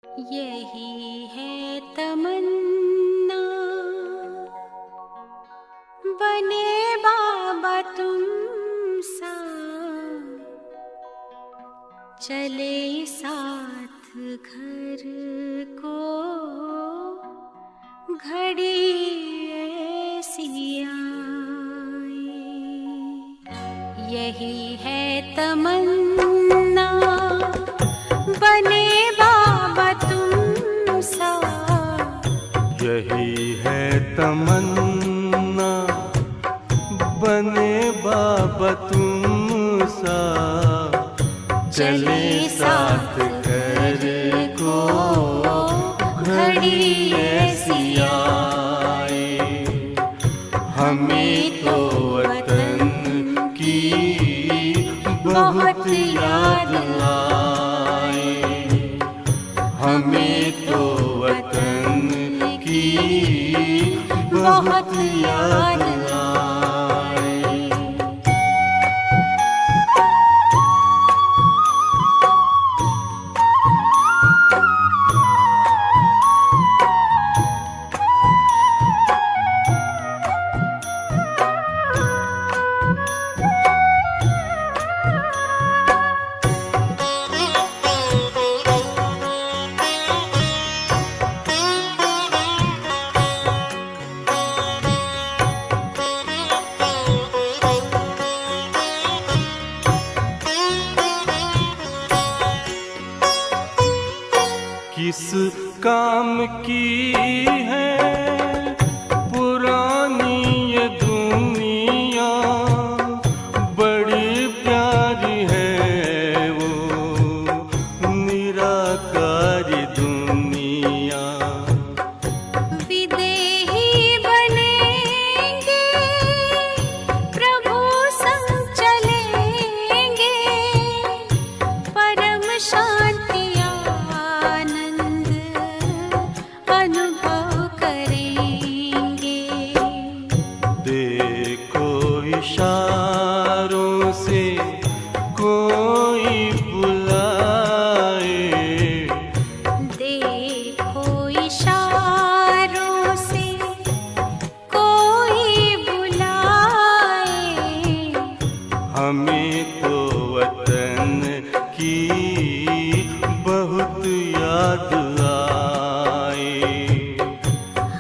यही है तमन्ना, बने बाबा तुम सा, चले साथ घर को घड़ी ऐसी आए। यही है तमन्ना, बने बाबा तुम सा। यही है तमन्ना, बने बाबा तुम सा, चले साथ घर को घड़ी ऐसी आए। हमें तो वतन की बहुत याद आए, हमें तो वतन की बहुत याद आए। किस काम की है पुरानी ये दुनिया, बड़ी प्यारी है वो निराकारी दुनिया। विदेही बनेंगे, प्रभु संग चलेंगे, परम शांति अनुभव करेंगे। देखो इशारों से कोई बुलाए, देखो इशारों से कोई बुलाए। हमें तो वतन की बहुत याद आए,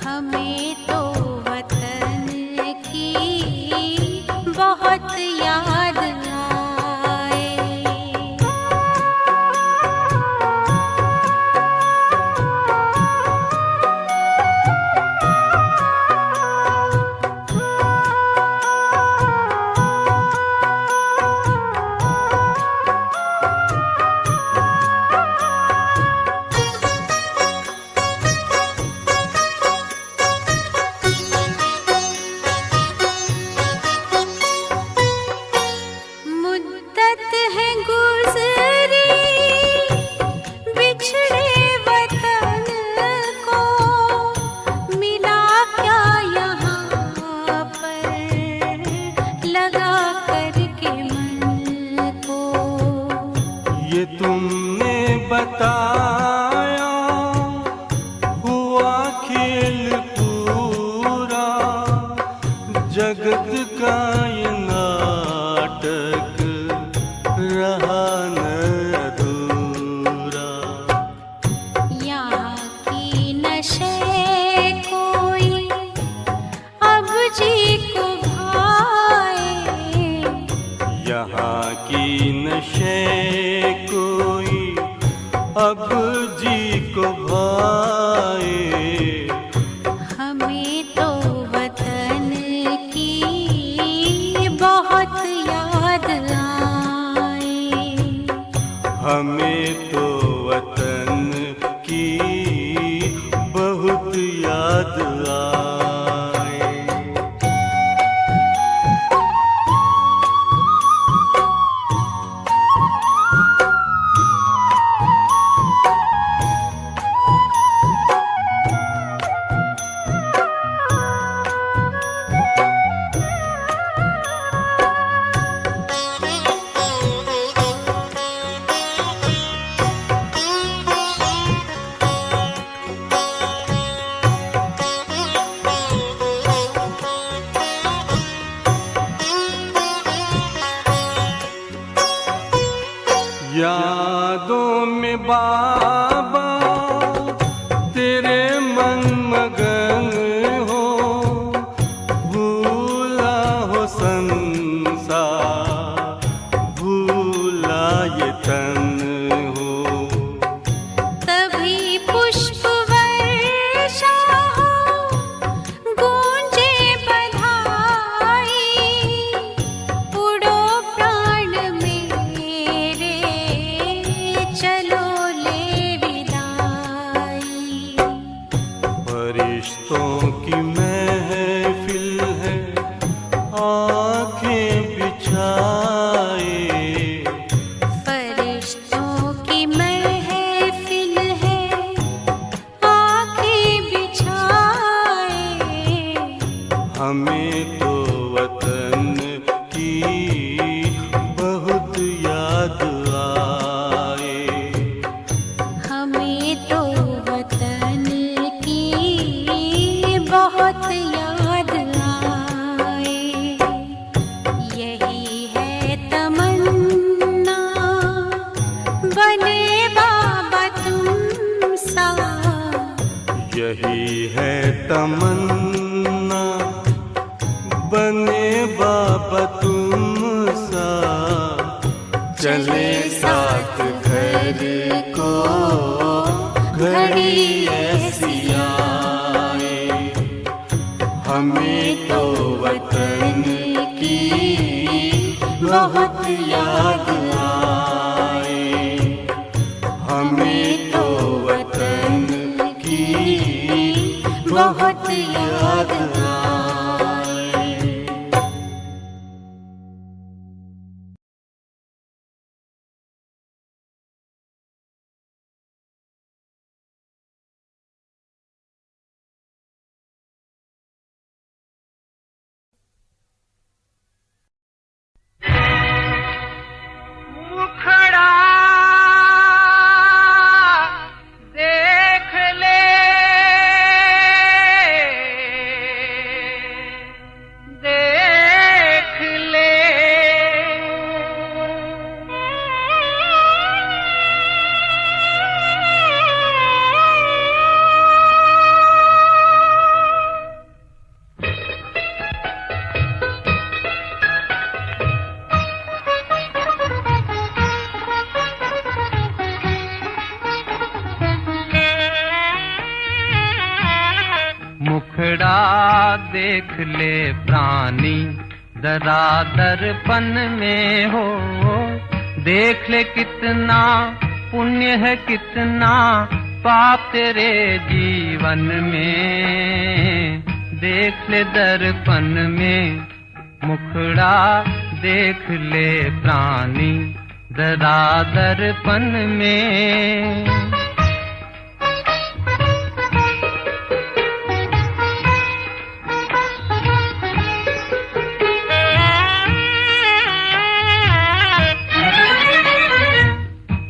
हमें तो वतन की बहुत याद आए। मुद्दत है गुज़री बिछड़े वतन को, मिला क्या यहाँ पर लगा करके मन को। ये तुमने बताया हुआ खेल पूरा, जगत का ये नाटक रहा न अधूरा। यहाँ की नशे कोई अब जी को भाए, यहाँ की नशे कोई अब जी को भाए। हमें तो वतन की बहुत याद आए, हमें तो वतन की बहुत याद आए। में बाबा तेरे मन मगन हो, भूला हो संसार, भूला ये तन हो। तभी पुष्प वर्षा हो, गूंजे बधाई, उड़ो प्राण मेरे, चलो ले विदाई। फरिश्तों की महफिल है, आंखें बिछाए, फरिश्तों की महफिल है, आंखें बिछाए। हमें तो वतन की बहुत याद आए। हमें तो वतन की बहुत याद आए। यही है तमन्ना, बने बाबा तुम सा। यही है तमन्ना, बने बाबा तुम सा। चले साथ घर को घड़ी ऐसी आए, हमें तो वतन की बहुत याद आए। हमें तो वतन की बहुत याद आए। मुखड़ा देख ले, देख ले। मुखड़ा देख ले प्राणी, जरा दर्पण में हो। देख ले कितना पुण्य है, कितना पाप तेरे जीवन में। देख ले दर्पण में, मुखड़ा देख ले प्राणी, जरा दर्पण में।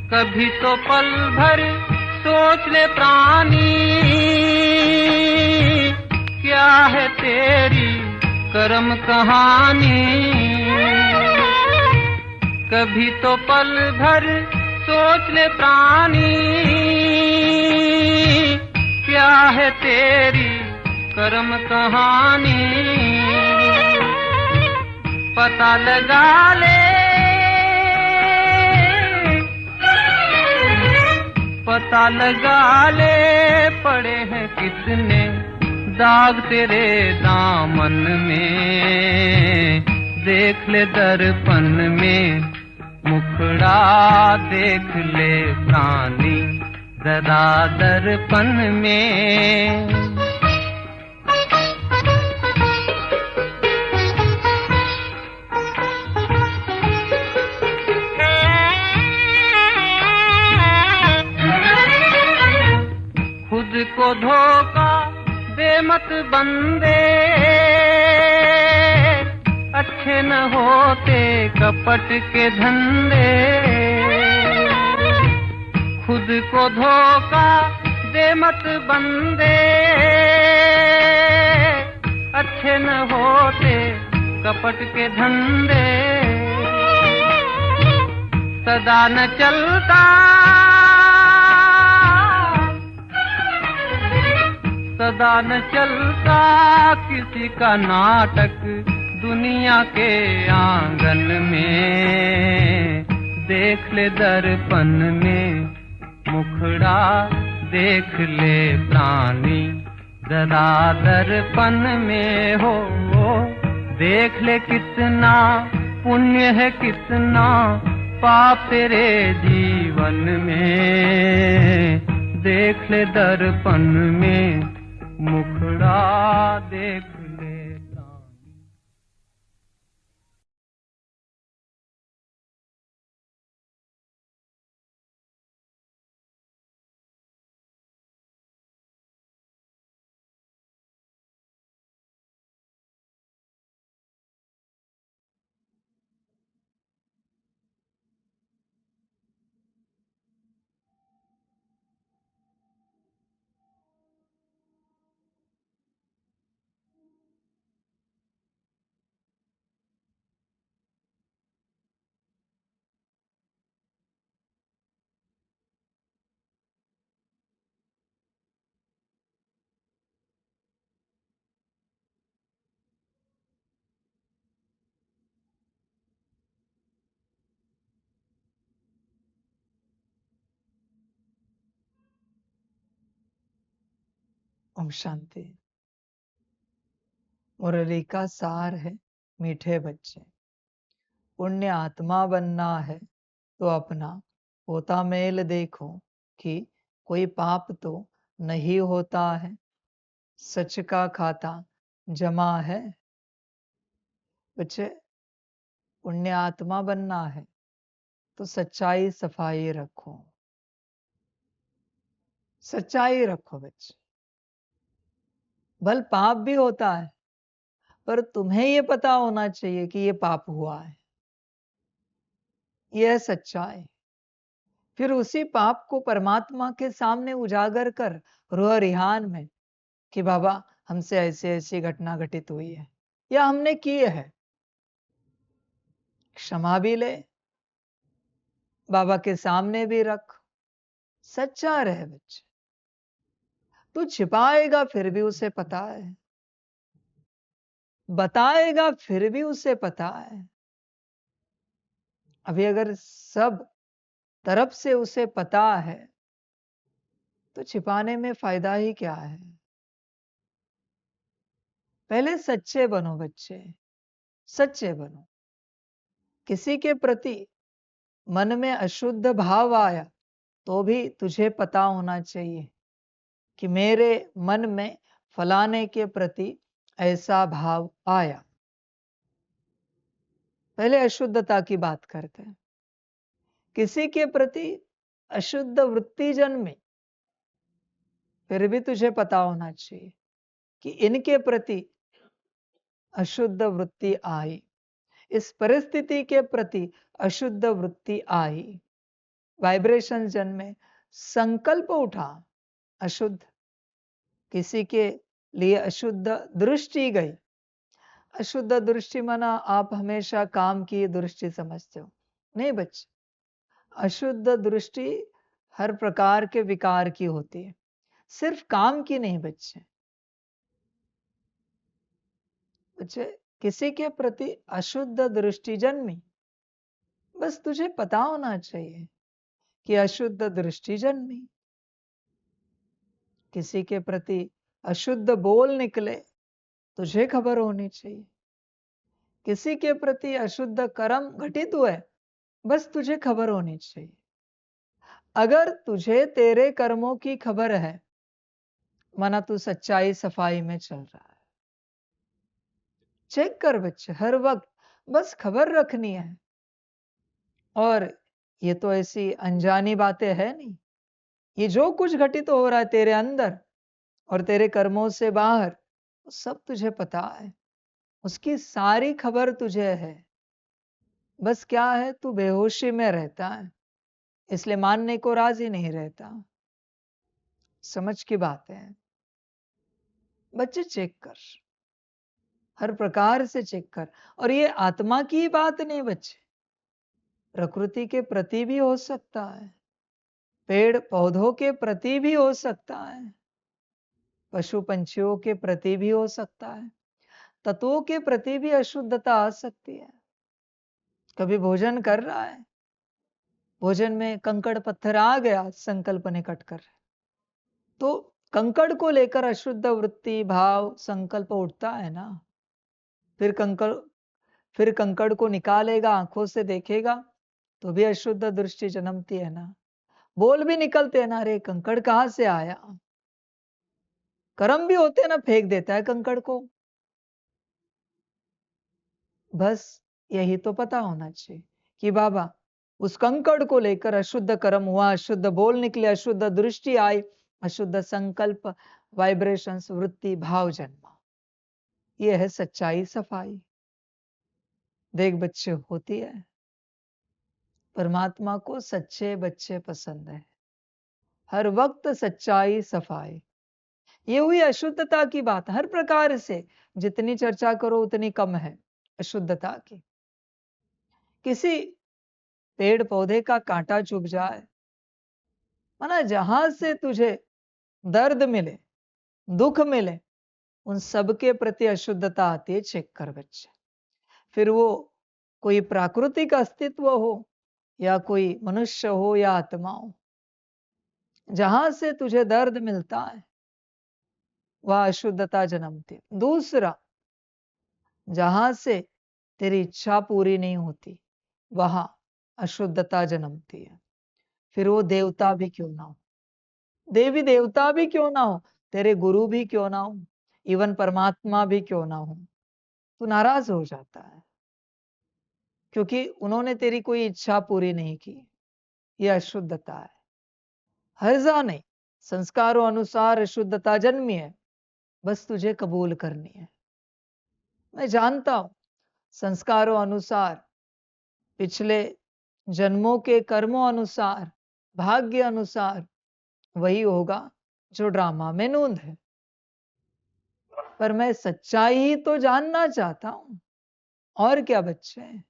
कभी तो पल भर सोच ले प्राणी, क्या है तेरी कर्म कहानी। कभी तो पल भर सोच ले प्राणी, क्या है तेरी कर्म कहानी। पता लगा ले, पता लगा ले, पड़े हैं कितने दाग तेरे दामन में। देख ले दर्पण में, मुखड़ा देख ले प्राणी, जरा दर्पण में। खुद को धोखा दे मत बंदे, अच्छे न होते कपट के धंधे। खुद को धोखा दे मत बंदे, अच्छे न होते कपट के धंधे। सदा न चलता सदा न चलता किसी का नाटक दुनिया के आंगन में। देख ले दर्पण में मुखड़ा, देख ले प्राणी जरा दर्पण में हो। देख ले कितना पुण्य है कितना पाप तेरे जीवन में। देख ले दर्पण में मुखड़ा, देख ले प्राणी। ओम शांति। मुरली का सार है मीठे बच्चे। पुण्य आत्मा बनना है तो अपना होता मेल देखो कि कोई पाप तो नहीं होता है। सच का खाता जमा है। बच्चे, पुण्य आत्मा बनना है तो सच्चाई सफाई रखो। सच्चाई रखो बच्चे। भल पाप भी होता है पर तुम्हें ये पता होना चाहिए कि ये पाप हुआ है। यह सच्चाई। फिर उसी पाप को परमात्मा के सामने उजागर कर रोह रिहान में कि बाबा हमसे ऐसे ऐसी घटना घटित हुई है या हमने की है, क्षमा भी ले, बाबा के सामने भी रख। सच्चा रहे बच्चे। तू छिपाएगा फिर भी उसे पता है, बताएगा फिर भी उसे पता है। अभी अगर सब तरफ से उसे पता है तो छिपाने में फायदा ही क्या है। पहले सच्चे बनो बच्चे, सच्चे बनो। किसी के प्रति मन में अशुद्ध भाव आया तो भी तुझे पता होना चाहिए कि मेरे मन में फलाने के प्रति ऐसा भाव आया। पहले अशुद्धता की बात करते हैं। किसी के प्रति अशुद्ध वृत्ति जन्मी फिर भी तुझे पता होना चाहिए कि इनके प्रति अशुद्ध वृत्ति आई, इस परिस्थिति के प्रति अशुद्ध वृत्ति आई। वाइब्रेशन जन्मे, संकल्प उठा अशुद्ध। किसी के लिए अशुद्ध दृष्टि गई। अशुद्ध दृष्टि माना आप हमेशा काम की दृष्टि समझते हो, नहीं बच्चे। अशुद्ध दृष्टि हर प्रकार के विकार की होती है, सिर्फ काम की नहीं बच्चे। बच्चे, किसी के प्रति अशुद्ध दृष्टि जन्मी, बस तुझे पता होना चाहिए कि अशुद्ध दृष्टि जन्मी। किसी के प्रति अशुद्ध बोल निकले, तुझे खबर होनी चाहिए। किसी के प्रति अशुद्ध कर्म घटित हुए, बस तुझे खबर होनी चाहिए। अगर तुझे तेरे कर्मों की खबर है, माना तू सच्चाई सफाई में चल रहा है। चेक कर बच्चे, हर वक्त बस खबर रखनी है। और ये तो ऐसी अनजानी बातें है नहीं। ये जो कुछ घटित हो रहा है तेरे अंदर और तेरे कर्मों से बाहर, सब तुझे पता है। उसकी सारी खबर तुझे है। बस क्या है, तू बेहोशी में रहता है, इसलिए मानने को राजी नहीं रहता। समझ की बात है बच्चे। चेक कर, हर प्रकार से चेक कर। और ये आत्मा की बात नहीं बच्चे, प्रकृति के प्रति भी हो सकता है, पेड़ पौधों के प्रति भी हो सकता है, पशु पंछियों के प्रति भी हो सकता है, तत्वों के प्रति भी अशुद्धता आ सकती है। कभी भोजन कर रहा है, भोजन में कंकड़ पत्थर आ गया, संकल्प निकट कर, तो कंकड़ को लेकर अशुद्ध वृत्ति भाव संकल्प उठता है ना। फिर कंकड़ को निकालेगा, आंखों से देखेगा तो भी अशुद्ध दृष्टि जन्मती है ना। बोल भी निकलते हैं ना, अरे कंकड़ कहां से आया। कर्म भी होते हैं ना, फेंक देता है कंकड़ को। बस यही तो पता होना चाहिए कि बाबा उस कंकड़ को लेकर अशुद्ध कर्म हुआ, अशुद्ध बोल निकले, अशुद्ध दृष्टि आई, अशुद्ध संकल्प वाइब्रेशंस वृत्ति भाव जन्मा। ये है सच्चाई सफाई। देख बच्चे, होती है। परमात्मा को सच्चे बच्चे पसंद है, हर वक्त सच्चाई सफाई। ये हुई अशुद्धता की बात। हर प्रकार से जितनी चर्चा करो उतनी कम है अशुद्धता की। किसी पेड़ पौधे का कांटा चुभ जाए, माना जहां से तुझे दर्द मिले, दुख मिले, उन सबके प्रति अशुद्धता आती है। चेक कर बच्चे, फिर वो कोई प्राकृतिक अस्तित्व हो या कोई मनुष्य हो या आत्मा हो, जहां से तुझे दर्द मिलता है वह अशुद्धता जन्मती। दूसरा, जहां से तेरी इच्छा पूरी नहीं होती वहां अशुद्धता जन्मती है। फिर वो देवता भी क्यों ना हो, देवी देवता भी क्यों ना हो, तेरे गुरु भी क्यों ना हो, इवन परमात्मा भी क्यों ना हो, तू नाराज हो जाता है क्योंकि उन्होंने तेरी कोई इच्छा पूरी नहीं की। यह अशुद्धता है। हर्जा नहीं, संस्कारों अनुसार अशुद्धता जन्मी है, बस तुझे कबूल करनी है। मैं जानता हूं संस्कारों अनुसार, पिछले जन्मों के कर्मों अनुसार, भाग्य अनुसार वही होगा जो ड्रामा में नूंद है, पर मैं सच्चाई ही तो जानना चाहता हूं। और क्या बच्चे,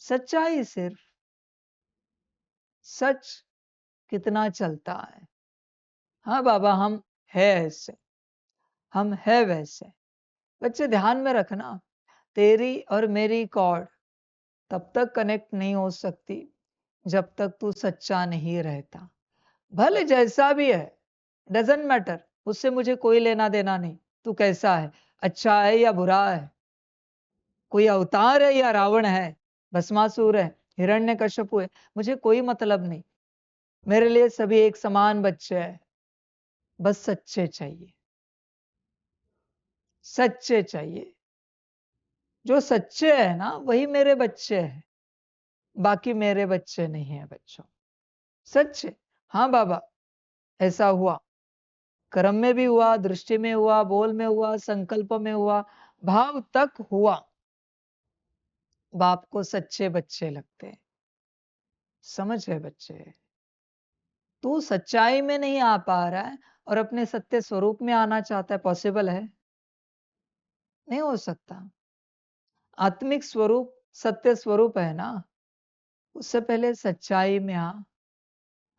सच्चाई सिर्फ। सच कितना चलता है। हाँ बाबा, हम है ऐसे, हम है वैसे। बच्चे ध्यान में रखना, तेरी और मेरी कॉर्ड तब तक कनेक्ट नहीं हो सकती जब तक तू सच्चा नहीं रहता। भले जैसा भी है, डजेंट मैटर, उससे मुझे कोई लेना देना नहीं। तू कैसा है, अच्छा है या बुरा है, कोई अवतार है या रावण है, भस्मासुर है, हिरण्यकश्यपु है, मुझे कोई मतलब नहीं। मेरे लिए सभी एक समान बच्चे हैं। बस सच्चे चाहिए, सच्चे चाहिए। जो सच्चे है ना वही मेरे बच्चे हैं, बाकी मेरे बच्चे नहीं है बच्चों। सच्चे, हाँ बाबा ऐसा हुआ, कर्म में भी हुआ, दृष्टि में हुआ, बोल में हुआ, संकल्प में हुआ, भाव तक हुआ। बाप को सच्चे बच्चे लगते हैं। समझ है बच्चे, तू सच्चाई में नहीं आ पा रहा है और अपने सत्य स्वरूप में आना चाहता है, पॉसिबल है? नहीं हो सकता। आत्मिक स्वरूप सत्य स्वरूप है ना, उससे पहले सच्चाई में आ,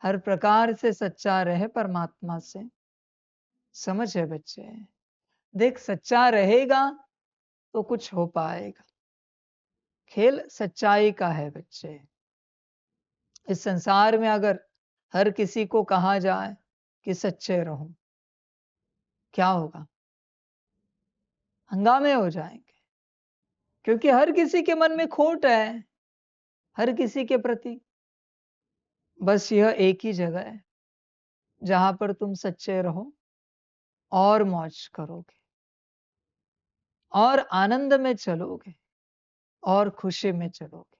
हर प्रकार से सच्चा रहे परमात्मा से। समझ है बच्चे, देख सच्चा रहेगा तो कुछ हो पाएगा। खेल सच्चाई का है बच्चे। इस संसार में अगर हर किसी को कहा जाए कि सच्चे रहो, क्या होगा? हंगामे हो जाएंगे, क्योंकि हर किसी के मन में खोट है, हर किसी के प्रति। बस यह एक ही जगह है जहां पर तुम सच्चे रहो और मौज करोगे और आनंद में चलोगे और खुशी में चलोगे।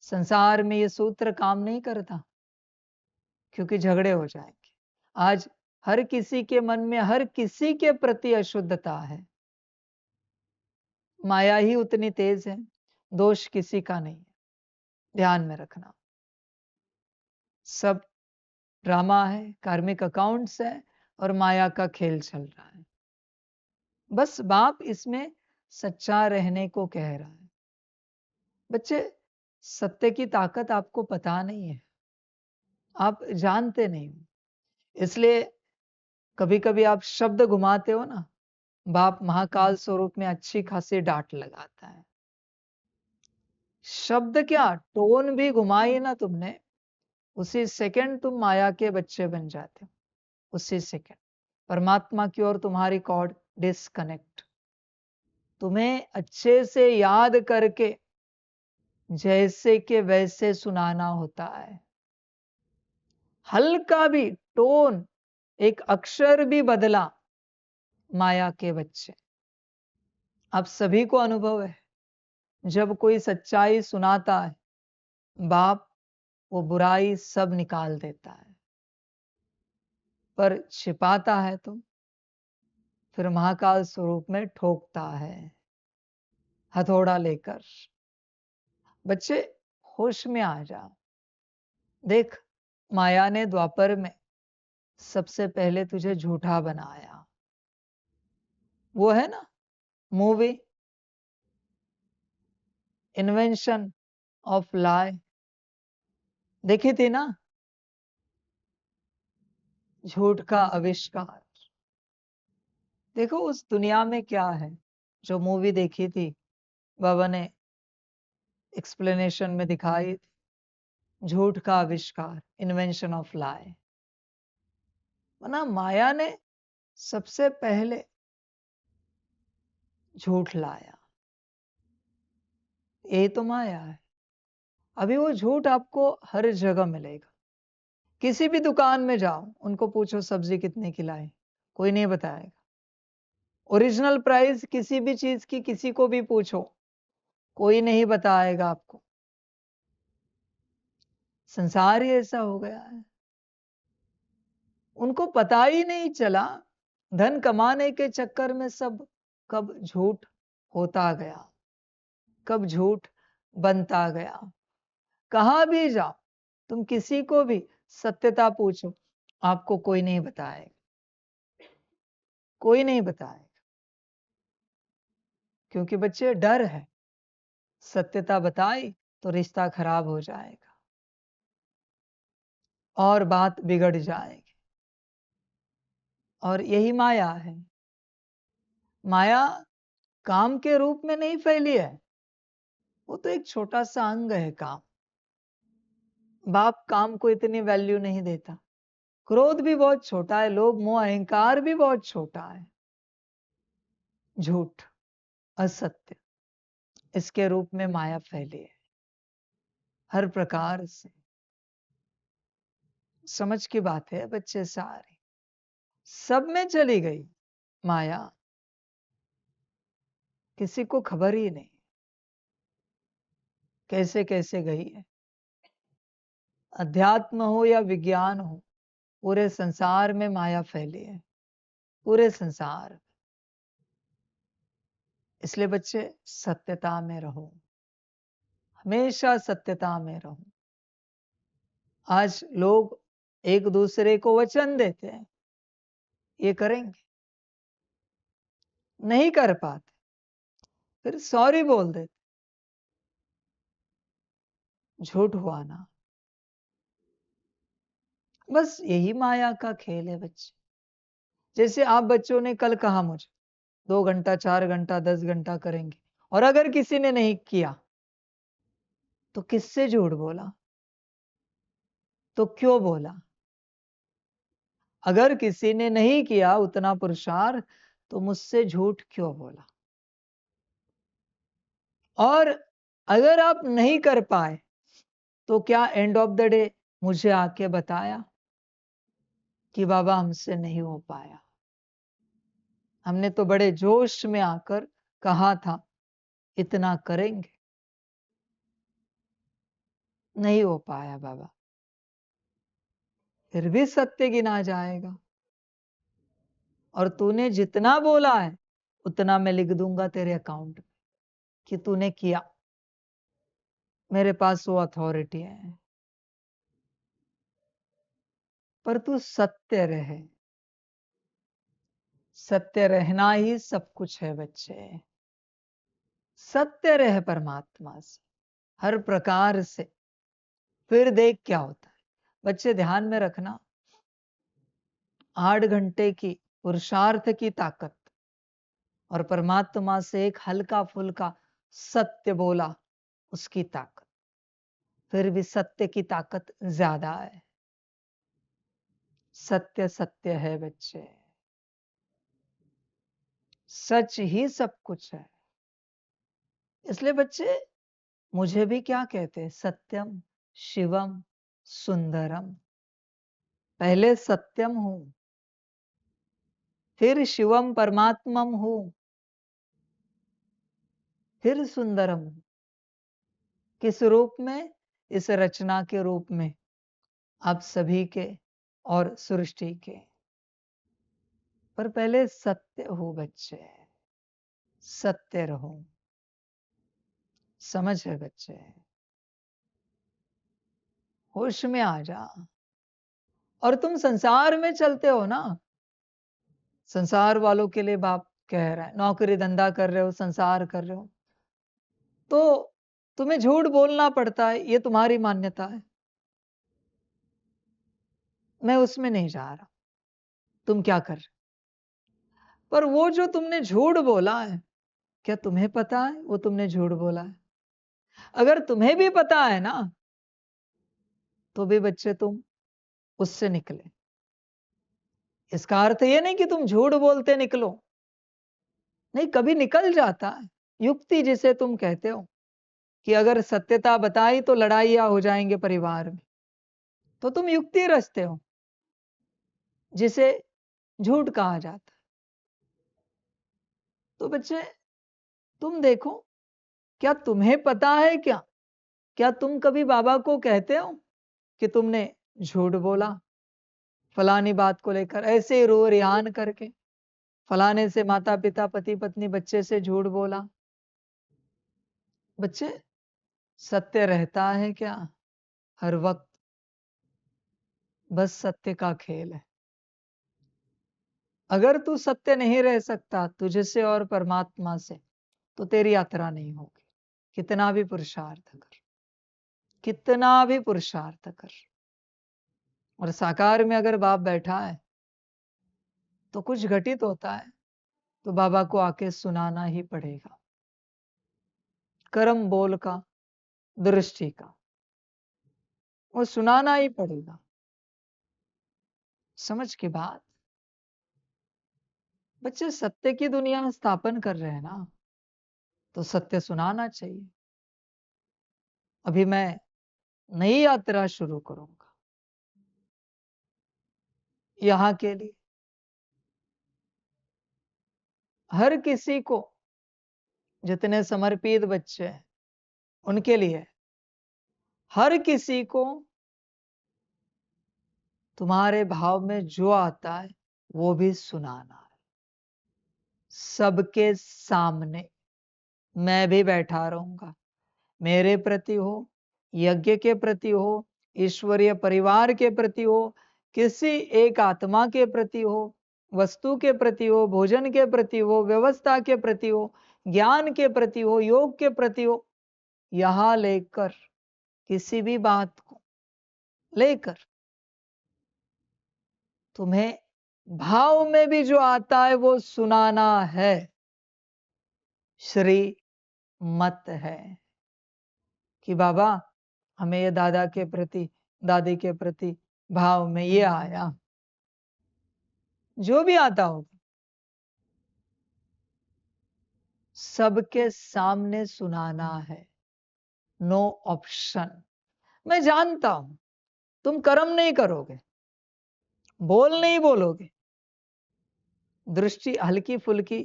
संसार में ये सूत्र काम नहीं करता, क्योंकि झगड़े हो जाएंगे। आज हर किसी के मन में हर किसी के प्रति अशुद्धता है, माया ही उतनी तेज है, दोष किसी का नहीं है। ध्यान में रखना, सब ड्रामा है, कार्मिक अकाउंट्स है और माया का खेल चल रहा है। बस बाप इसमें सच्चा रहने को कह रहा है। बच्चे, सत्य की ताकत आपको पता नहीं है, आप जानते नहीं हो, इसलिए कभी कभी आप शब्द घुमाते हो ना, बाप महाकाल स्वरूप में अच्छी खासी डांट लगाता है। शब्द क्या, टोन भी घुमाई ना तुमने, उसी सेकंड तुम माया के बच्चे बन जाते हो। उसी सेकंड परमात्मा की ओर तुम्हारी कॉर्ड डिस्कनेक्ट। तुम्हें अच्छे से याद करके जैसे के वैसे सुनाना होता है। हल्का भी टोन, एक अक्षर भी बदला, माया के बच्चे। आप सभी को अनुभव है, जब कोई सच्चाई सुनाता है बाप, वो बुराई सब निकाल देता है। पर छिपाता है तो फिर महाकाल स्वरूप में ठोकता है हथौड़ा लेकर। बच्चे होश में आ जा। देख, माया ने द्वापर में सबसे पहले तुझे झूठा बनाया। वो है ना मूवी इन्वेंशन ऑफ लाई, देखी थी ना, झूठ का आविष्कार। देखो उस दुनिया में क्या है, जो मूवी देखी थी बाबा ने एक्सप्लेनेशन में दिखाई, झूठ का आविष्कार, इन्वेंशन ऑफ लाई। ना माया ने सबसे पहले झूठ लाया, ये तो माया है। अभी वो झूठ आपको हर जगह मिलेगा। किसी भी दुकान में जाओ, उनको पूछो सब्जी कितने की लाई, कोई नहीं बताएगा। ओरिजिनल प्राइस किसी भी चीज की किसी को भी पूछो, कोई नहीं बताएगा आपको। संसार ही ऐसा हो गया है। उनको पता ही नहीं चला, धन कमाने के चक्कर में सब कब झूठ होता गया, कब झूठ बनता गया। कहां भी जाओ, तुम किसी को भी सत्यता पूछो, आपको कोई नहीं बताएगा, कोई नहीं बताएगा। क्योंकि बच्चे डर है, सत्यता बताई तो रिश्ता खराब हो जाएगा और बात बिगड़ जाएगी। और यही माया है। माया काम के रूप में नहीं फैली है, वो तो एक छोटा सा अंग है काम। बाप काम को इतनी वैल्यू नहीं देता। क्रोध भी बहुत छोटा है, लोभ मोह अहंकार भी बहुत छोटा है। झूठ, असत्य, इसके रूप में माया फैली है हर प्रकार से। समझ की बात है बच्चे, सारे सब में चली गई माया, किसी को खबर ही नहीं कैसे कैसे गई है। अध्यात्म हो या विज्ञान हो, पूरे संसार में माया फैली है, पूरे संसार। इसलिए बच्चे सत्यता में रहो, हमेशा सत्यता में रहो। आज लोग एक दूसरे को वचन देते हैं ये करेंगे, नहीं कर पाते, फिर सॉरी बोल देते, झूठ हुआ ना। बस यही माया का खेल है बच्चे। जैसे आप बच्चों ने कल कहा मुझे 2 घंटा 4 घंटा 10 घंटा करेंगे, और अगर किसी ने नहीं किया तो किससे झूठ बोला, तो क्यों बोला? अगर किसी ने नहीं किया उतना पुरुषार्थ तो मुझसे झूठ क्यों बोला? और अगर आप नहीं कर पाए तो क्या एंड ऑफ द डे मुझे आके बताया कि बाबा हमसे नहीं हो पाया, हमने तो बड़े जोश में आकर कहा था इतना करेंगे, नहीं हो पाया बाबा। फिर भी सत्य गिना जाएगा, और तूने जितना बोला है उतना मैं लिख दूंगा तेरे अकाउंट में कि तूने किया। मेरे पास वो अथॉरिटी है। पर तू सत्य रहे, सत्य रहना ही सब कुछ है बच्चे। सत्य रहे परमात्मा से हर प्रकार से, फिर देख क्या होता है। बच्चे ध्यान में रखना, 8 घंटे की पुरुषार्थ की ताकत और परमात्मा से एक हल्का फुल्का सत्य बोला उसकी ताकत, फिर भी सत्य की ताकत ज्यादा है। सत्य सत्य है बच्चे, सच ही सब कुछ है। इसलिए बच्चे मुझे भी क्या कहते हैं, सत्यम शिवम सुंदरम। पहले सत्यम हूं, फिर शिवम परमात्मम हूं, फिर सुंदरम हूं। किस रूप में? इस रचना के रूप में, आप सभी के और सृष्टि के। पर पहले सत्य हो बच्चे, सत्य रहो। समझ है बच्चे? होश में आ जा। और तुम संसार में चलते हो ना, संसार वालों के लिए बाप कह रहा है, नौकरी धंधा कर रहे हो, संसार कर रहे हो, तो तुम्हें झूठ बोलना पड़ता है, ये तुम्हारी मान्यता है। मैं उसमें नहीं जा रहा, तुम क्या कर रहे। पर वो जो तुमने झूठ बोला है, क्या तुम्हें पता है वो तुमने झूठ बोला है? अगर तुम्हें भी पता है ना, तो भी बच्चे तुम उससे निकले। इसका अर्थ ये नहीं कि तुम झूठ बोलते निकलो, नहीं, कभी निकल जाता है। युक्ति जिसे तुम कहते हो कि अगर सत्यता बताई तो लड़ाइयां हो जाएंगे परिवार में, तो तुम युक्ति रचते हो, जिसे झूठ कहा जाता है। तो बच्चे तुम देखो, क्या तुम्हें पता है क्या तुम कभी बाबा को कहते हो कि तुमने झूठ बोला फलानी बात को लेकर, ऐसे ही रो रिहान करके फलाने से माता पिता पति पत्नी बच्चे से झूठ बोला? बच्चे सत्य रहता है क्या हर वक्त? बस सत्य का खेल है। अगर तू सत्य नहीं रह सकता तुझसे और परमात्मा से, तो तेरी यात्रा नहीं होगी। कितना भी पुरुषार्थ कर, कितना भी पुरुषार्थ कर। और साकार में अगर बाप बैठा है तो कुछ घटित होता है तो बाबा को आके सुनाना ही पड़ेगा। कर्म बोल का, दृष्टि का, वो सुनाना ही पड़ेगा। समझ की बात? बच्चे सत्य की दुनिया स्थापन कर रहे हैं ना, तो सत्य सुनाना चाहिए। अभी मैं नई यात्रा शुरू करूंगा यहां के लिए। हर किसी को, जितने समर्पित बच्चे हैं उनके लिए, हर किसी को तुम्हारे भाव में जो आता है वो भी सुनाना है। सबके सामने मैं भी बैठा रहूंगा, मेरे प्रति हो, यज्ञ के प्रति हो, ईश्वरीय परिवार के प्रति हो, किसी एक आत्मा के प्रति हो, वस्तु के प्रति हो, भोजन के प्रति हो, व्यवस्था के प्रति हो, ज्ञान के प्रति हो, योग के प्रति हो, यहां लेकर किसी भी बात को लेकर तुम्हें भाव में भी जो आता है वो सुनाना है। श्री मत है कि बाबा हमें ये दादा के प्रति, दादी के प्रति भाव में ये आया, जो भी आता होगा सबके सामने सुनाना है। No option. मैं जानता हूं तुम कर्म नहीं करोगे, बोल नहीं बोलोगे, दृष्टि हल्की फुल्की,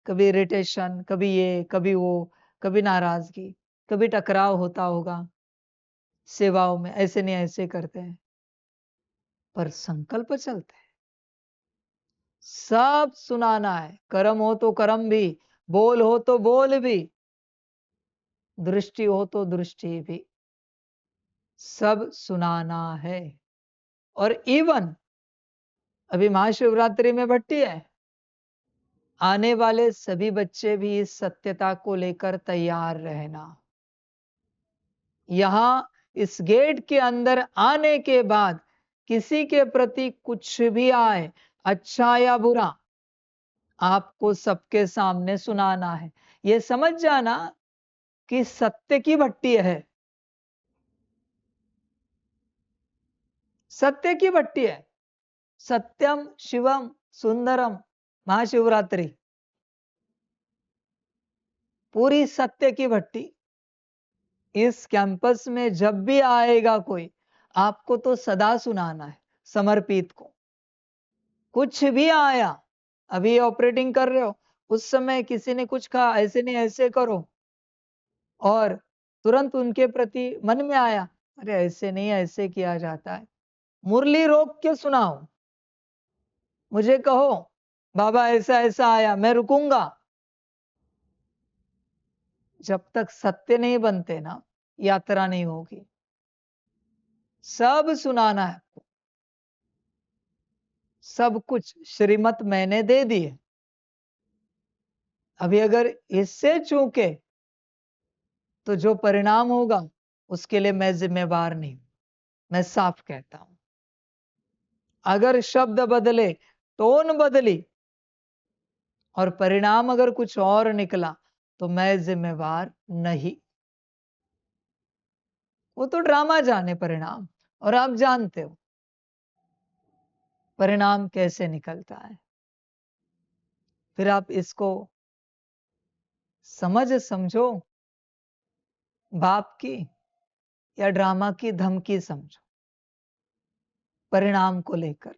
कभी इरिटेशन, कभी ये कभी वो, कभी नाराजगी, कभी टकराव होता होगा सेवाओं में, ऐसे नहीं ऐसे करते हैं, पर संकल्प चलते हैं। सब सुनाना है। कर्म हो तो कर्म भी, बोल हो तो बोल भी, दृष्टि हो तो दृष्टि भी, सब सुनाना है। और इवन अभी महाशिवरात्रि में भट्टी है, आने वाले सभी बच्चे भी इस सत्यता को लेकर तैयार रहना। यहां इस गेट के अंदर आने के बाद किसी के प्रति कुछ भी आए अच्छा या बुरा आपको सबके सामने सुनाना है। ये समझ जाना कि सत्य की भट्टी है, सत्य की भट्टी है। सत्यम शिवम सुंदरम, महाशिवरात्रि, पूरी सत्य की भट्टी। इस कैंपस में जब भी आएगा कोई, आपको तो सदा सुनाना है समर्पित को। कुछ भी आया, अभी ऑपरेटिंग कर रहे हो, उस समय किसी ने कुछ कहा ऐसे नहीं ऐसे करो, और तुरंत उनके प्रति मन में आया अरे ऐसे नहीं ऐसे किया जाता है, मुरली रोक के सुनाओ। मुझे कहो बाबा ऐसा ऐसा आया, मैं रुकूंगा। जब तक सत्य नहीं बनते ना, यात्रा नहीं होगी। सब सुनाना है, सब कुछ श्रीमत मैंने दे दी है। अभी अगर इससे चूके तो जो परिणाम होगा उसके लिए मैं जिम्मेवार नहीं हूं, मैं साफ कहता हूं। अगर शब्द बदले, टोन बदली और परिणाम अगर कुछ और निकला तो मैं जिम्मेवार नहीं। वो तो ड्रामा जाने परिणाम, और आप जानते हो परिणाम कैसे निकलता है। फिर आप इसको समझ समझो बाप की या ड्रामा की धमकी समझो, परिणाम को लेकर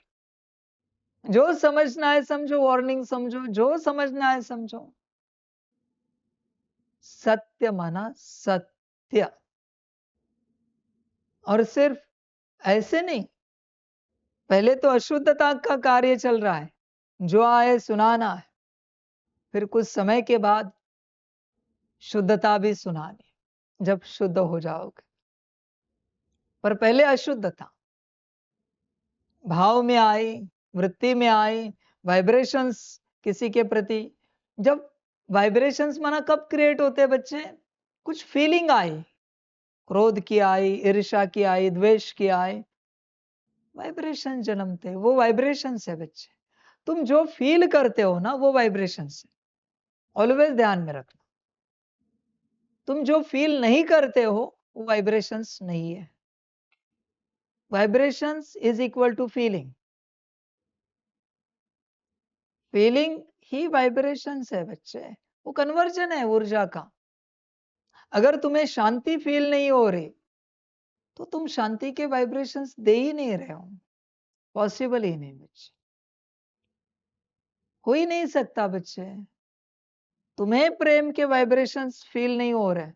जो समझना है समझो, वार्निंग समझो, जो समझना है समझो। सत्य माना सत्य, और सिर्फ ऐसे नहीं, पहले तो अशुद्धता का कार्य चल रहा है, जो आए सुनाना है, फिर कुछ समय के बाद शुद्धता भी सुनानी, जब शुद्ध हो जाओगे। पर पहले अशुद्धता भाव में आई, वृत्ति में आई, वाइब्रेशंस किसी के प्रति। जब वाइब्रेशंस माना कब क्रिएट होते हैं बच्चे, कुछ फीलिंग आई, क्रोध की आई, ईर्ष्या की आई, द्वेष की आई, वाइब्रेशन जन्मते हैं। वो वाइब्रेशन है बच्चे। तुम जो फील करते हो ना, वो वाइब्रेशन है, ऑलवेज ध्यान में रखना। तुम जो फील नहीं करते हो वो वाइब्रेशंस नहीं है। Vibrations is equal to feeling, feeling ही वाइब्रेशंस है बच्चे। वो कन्वर्जन है ऊर्जा का। अगर तुम्हें शांति फील नहीं हो रही तो तुम शांति के वाइब्रेशंस दे ही नहीं रहे हो, पॉसिबल ही नहीं बच्चे, हो ही नहीं सकता बच्चे। तुम्हें प्रेम के वाइब्रेशंस फील नहीं हो रहे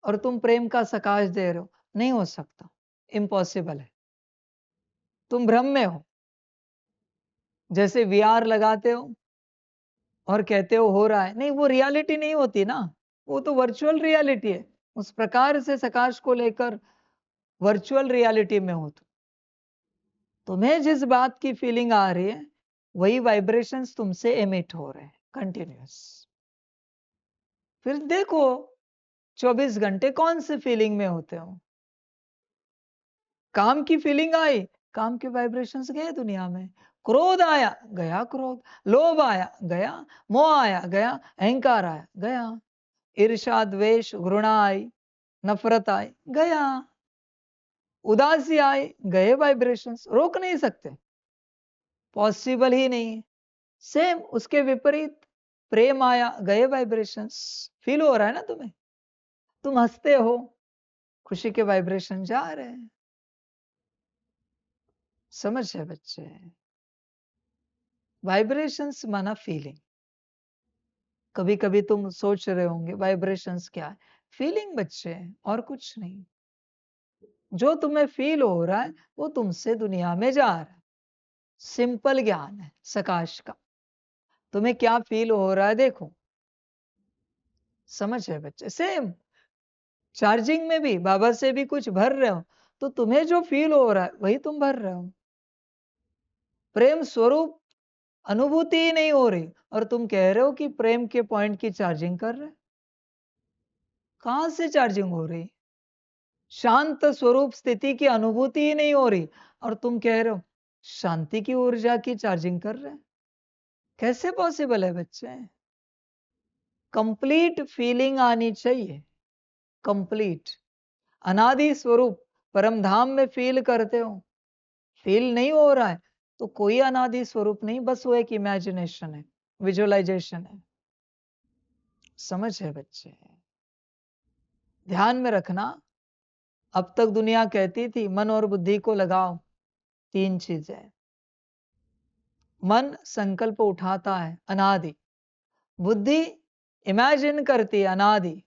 और तुम प्रेम का सकाश दे रहे हो, नहीं हो सकता, इम्पॉसिबल है। तुम भ्रम में हो। जैसे वीआर लगाते हो और कहते हो रहा है, नहीं, वो रियलिटी नहीं होती ना, वो तो वर्चुअल रियलिटी है। उस प्रकार से सकाश को लेकर वर्चुअल रियलिटी में हो तो तुम्हें जिस बात की फीलिंग आ रही है वही वाइब्रेशंस तुमसे एमिट हो रहे हैं कंटिन्यूअस। फिर देखो 24 घंटे कौन से फीलिंग में होते हो। काम की फीलिंग आई, काम के वाइब्रेशंस गए दुनिया में। क्रोध आया, गया क्रोध। लोभ आया, गया। मोह आया, गया। अहंकार आया, गया। ईर्ष्या, द्वेष, घृणा आई, नफरत आई, गया। उदासी आई, गए वाइब्रेशंस, रोक नहीं सकते, पॉसिबल ही नहीं। सेम उसके विपरीत प्रेम आया, गए वाइब्रेशंस। फील हो रहा है ना तुम्हें, तुम हंसते हो, खुशी के वाइब्रेशन जा रहे हैं। समझ है बच्चे, वाइब्रेशंस माना फीलिंग। कभी कभी तुम सोच रहे होंगे वाइब्रेशंस क्या है, फीलिंग बच्चे, और कुछ नहीं। जो तुम्हें फील हो रहा है वो तुमसे दुनिया में जा रहा है। सिंपल ज्ञान है सकाश का। तुम्हें क्या फील हो रहा है देखो, समझ है बच्चे। सेम चार्जिंग में भी बाबा से भी कुछ भर रहे हो तो तुम्हें जो फील हो रहा है वही तुम भर रहे हो। प्रेम स्वरूप अनुभूति ही नहीं हो रही और तुम कह रहे हो कि प्रेम के पॉइंट की चार्जिंग कर रहे। कहां से चार्जिंग हो रही? शांत स्वरूप स्थिति की अनुभूति ही नहीं हो रही और तुम कह रहे हो शांति की ऊर्जा की चार्जिंग कर रहे हैं। कैसे पॉसिबल है बच्चे? कंप्लीट फीलिंग आनी चाहिए, कंप्लीट। अनादि स्वरूप परम धाम में फील करते हो, फील नहीं हो रहा है तो कोई अनादि स्वरूप नहीं, बस वो एक इमेजिनेशन है, विजुअलाइजेशन है। समझ है बच्चे? ध्यान में रखना, अब तक दुनिया कहती थी मन और बुद्धि को लगाओ, 3 चीजें। मन संकल्प उठाता है अनादि, बुद्धि इमेजिन करती है अनादि,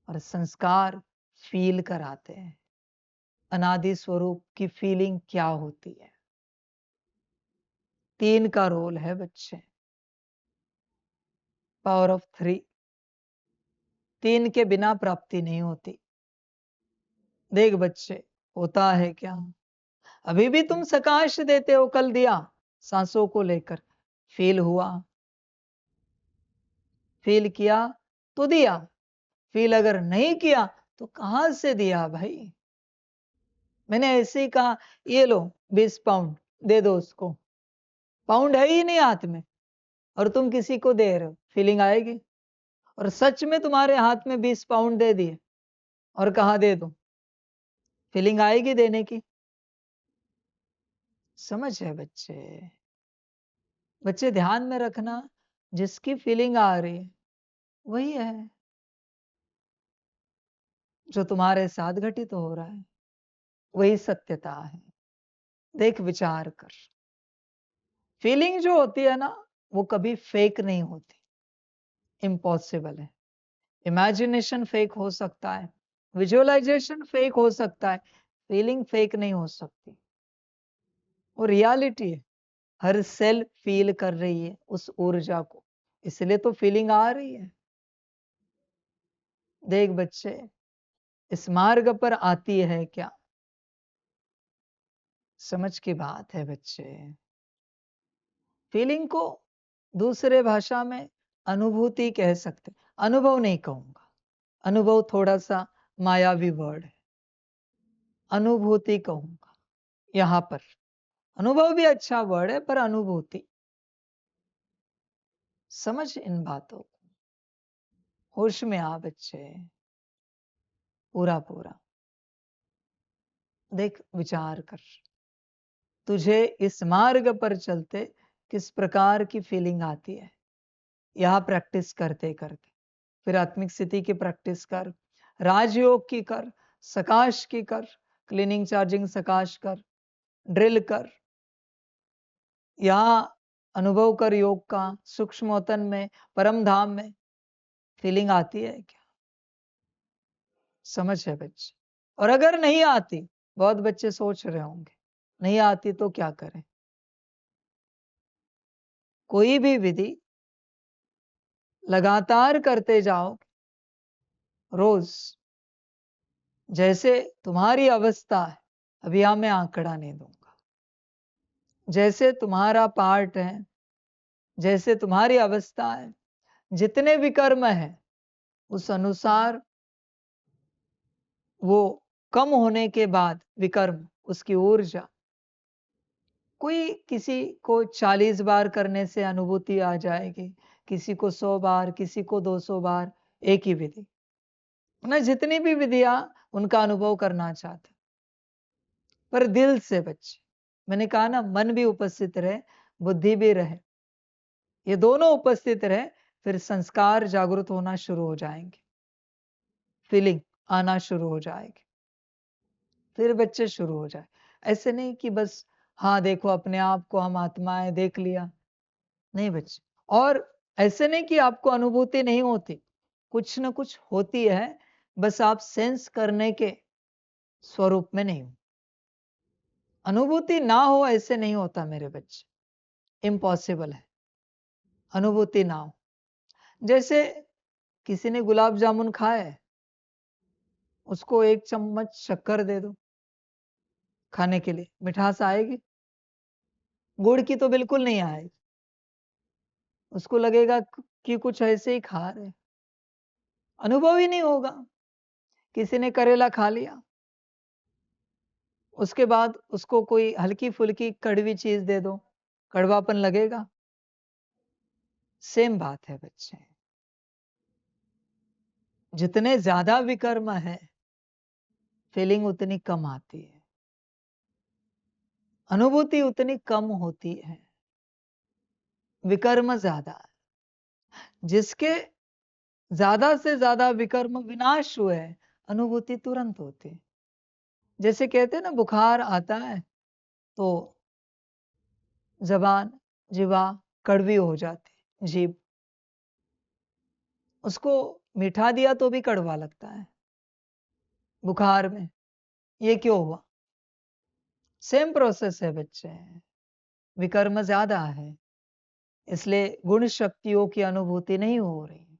और संस्कार फील कराते हैं अनादि स्वरूप की फीलिंग क्या होती है। 3 का रोल है बच्चे, पावर ऑफ 3। 3 के बिना प्राप्ति नहीं होती। देख बच्चे, होता है क्या, अभी भी तुम सकाश देते हो, कल दिया सांसों को लेकर, फील हुआ, फील किया तो दिया, फील अगर नहीं किया तो कहां से दिया भाई? मैंने ऐसे ही कहा ये लो 20 पाउंड दे दो उसको, पाउंड है ही नहीं हाथ में और तुम किसी को दे रहे हो, फीलिंग आएगी? और सच में तुम्हारे हाथ में 20 पाउंड दे दिए और कहा दे दो, फीलिंग आएगी देने की? समझ है बच्चे? बच्चे ध्यान में रखना, जिसकी फीलिंग आ रही है वही है जो तुम्हारे साथ घटित हो रहा है, वही सत्यता है। देख विचार कर, फीलिंग जो होती है ना वो कभी फेक नहीं होती, इम्पॉसिबल है। इमेजिनेशन फेक हो सकता है, विजुअलाइजेशन फेक हो सकता है, फीलिंग फेक नहीं हो सकती। वो रियलिटी है, हर सेल फील कर रही है उस ऊर्जा को, इसलिए तो फीलिंग आ रही है। देख बच्चे, इस मार्ग पर आती है क्या, समझ की बात है बच्चे। फीलिंग को दूसरे भाषा में अनुभूति कह सकते, अनुभव नहीं कहूंगा, अनुभव थोड़ा सा मायावी वर्ड है, अनुभूति कहूंगा। यहां पर अनुभव भी अच्छा वर्ड है, पर अनुभूति। समझ इन बातों को, होश में आ बच्चे, पूरा पूरा देख विचार कर, तुझे इस मार्ग पर चलते किस प्रकार की फीलिंग आती है। यहां प्रैक्टिस करते करते फिर आत्मिक स्थिति की प्रैक्टिस कर, राजयोग की कर, सकाश की कर, क्लीनिंग चार्जिंग सकाश कर, ड्रिल कर, यहां अनुभव कर योग का, सूक्ष्मोतन में, परम धाम में फीलिंग आती है क्या? समझ है बच्चे? और अगर नहीं आती, बहुत बच्चे सोच रहे होंगे नहीं आती तो क्या करें? कोई भी विधि लगातार करते जाओ, रोज, जैसे तुम्हारी अवस्था है, अभी यहां मैं आंकड़ा नहीं दूंगा, जैसे तुम्हारा पार्ट है, जैसे तुम्हारी अवस्था है, जितने विकर्म है उस अनुसार वो कम होने के बाद विकर्म, उसकी ऊर्जा, कोई किसी को 40 बार करने से अनुभूति आ जाएगी, किसी को 100 बार, किसी को 200 बार, एक ही विधि ना, जितनी भी विधियां उनका अनुभव करना चाहते, पर दिल से बच्चे, मैंने कहा ना मन भी उपस्थित रहे, बुद्धि भी रहे, ये दोनों उपस्थित रहे, फिर संस्कार जागृत होना शुरू हो जाएंगे, फीलिंग आना शुरू हो जाएगी, फिर बच्चे शुरू हो जाए। ऐसे नहीं कि बस हाँ देखो अपने आप को हम आत्माएं देख लिया, नहीं बच्चे। और ऐसे नहीं कि आपको अनुभूति नहीं होती, कुछ न कुछ होती है, बस आप सेंस करने के स्वरूप में नहीं हो। अनुभूति ना हो ऐसे नहीं होता मेरे बच्चे, इम्पॉसिबल है अनुभूति ना हो। जैसे किसी ने गुलाब जामुन खाया है, उसको 1 चम्मच शक्कर दे दो खाने के लिए, मिठास आएगी? गुड़ की तो बिल्कुल नहीं आएगी, उसको लगेगा कि कुछ ऐसे ही खा रहे, अनुभव ही नहीं होगा। किसी ने करेला खा लिया, उसके बाद उसको कोई हल्की फुल्की कड़वी चीज दे दो, कड़वापन लगेगा? सेम बात है बच्चे। जितने ज्यादा विकर्म है, फीलिंग उतनी कम आती है, अनुभूति उतनी कम होती है। विकर्म ज्यादा है, जिसके ज्यादा से ज्यादा विकर्म विनाश हुए, अनुभूति तुरंत होती है। जैसे कहते हैं ना, बुखार आता है तो जबान, जीवा कड़वी हो जाती, जीभ। उसको मीठा दिया तो भी कड़वा लगता है बुखार में। ये क्यों हुआ? सेम प्रोसेस है बच्चे। विकर्म ज्यादा है, इसलिए गुण शक्तियों की अनुभूति नहीं हो रही,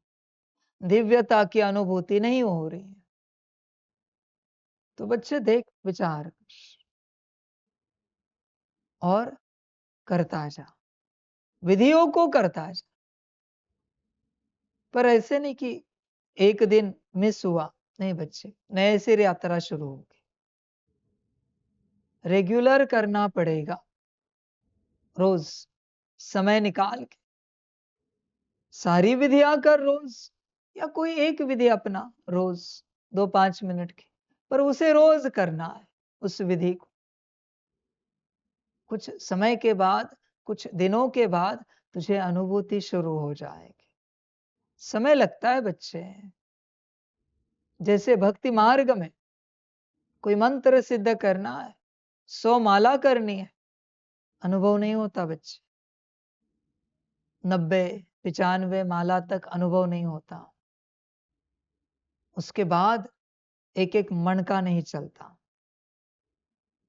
दिव्यता की अनुभूति नहीं हो रही। तो बच्चे देख, विचार कर और करता जा, विधियों को करता जा। पर ऐसे नहीं कि एक दिन मिस हुआ, नहीं बच्चे, नए सिरे यात्रा शुरू होगी। रेगुलर करना पड़ेगा, रोज समय निकाल के सारी विधियां कर रोज, या कोई एक विधि अपना रोज 2-5 मिनट की, पर उसे रोज करना है उस विधि को। कुछ समय के बाद, कुछ दिनों के बाद तुझे अनुभूति शुरू हो जाएगी। समय लगता है बच्चे। जैसे भक्ति मार्ग में कोई मंत्र सिद्ध करना है, 100 माला करनी है, अनुभव नहीं होता बच्चे। 90-95 माला तक अनुभव नहीं होता। उसके बाद एक एक मन का नहीं चलता,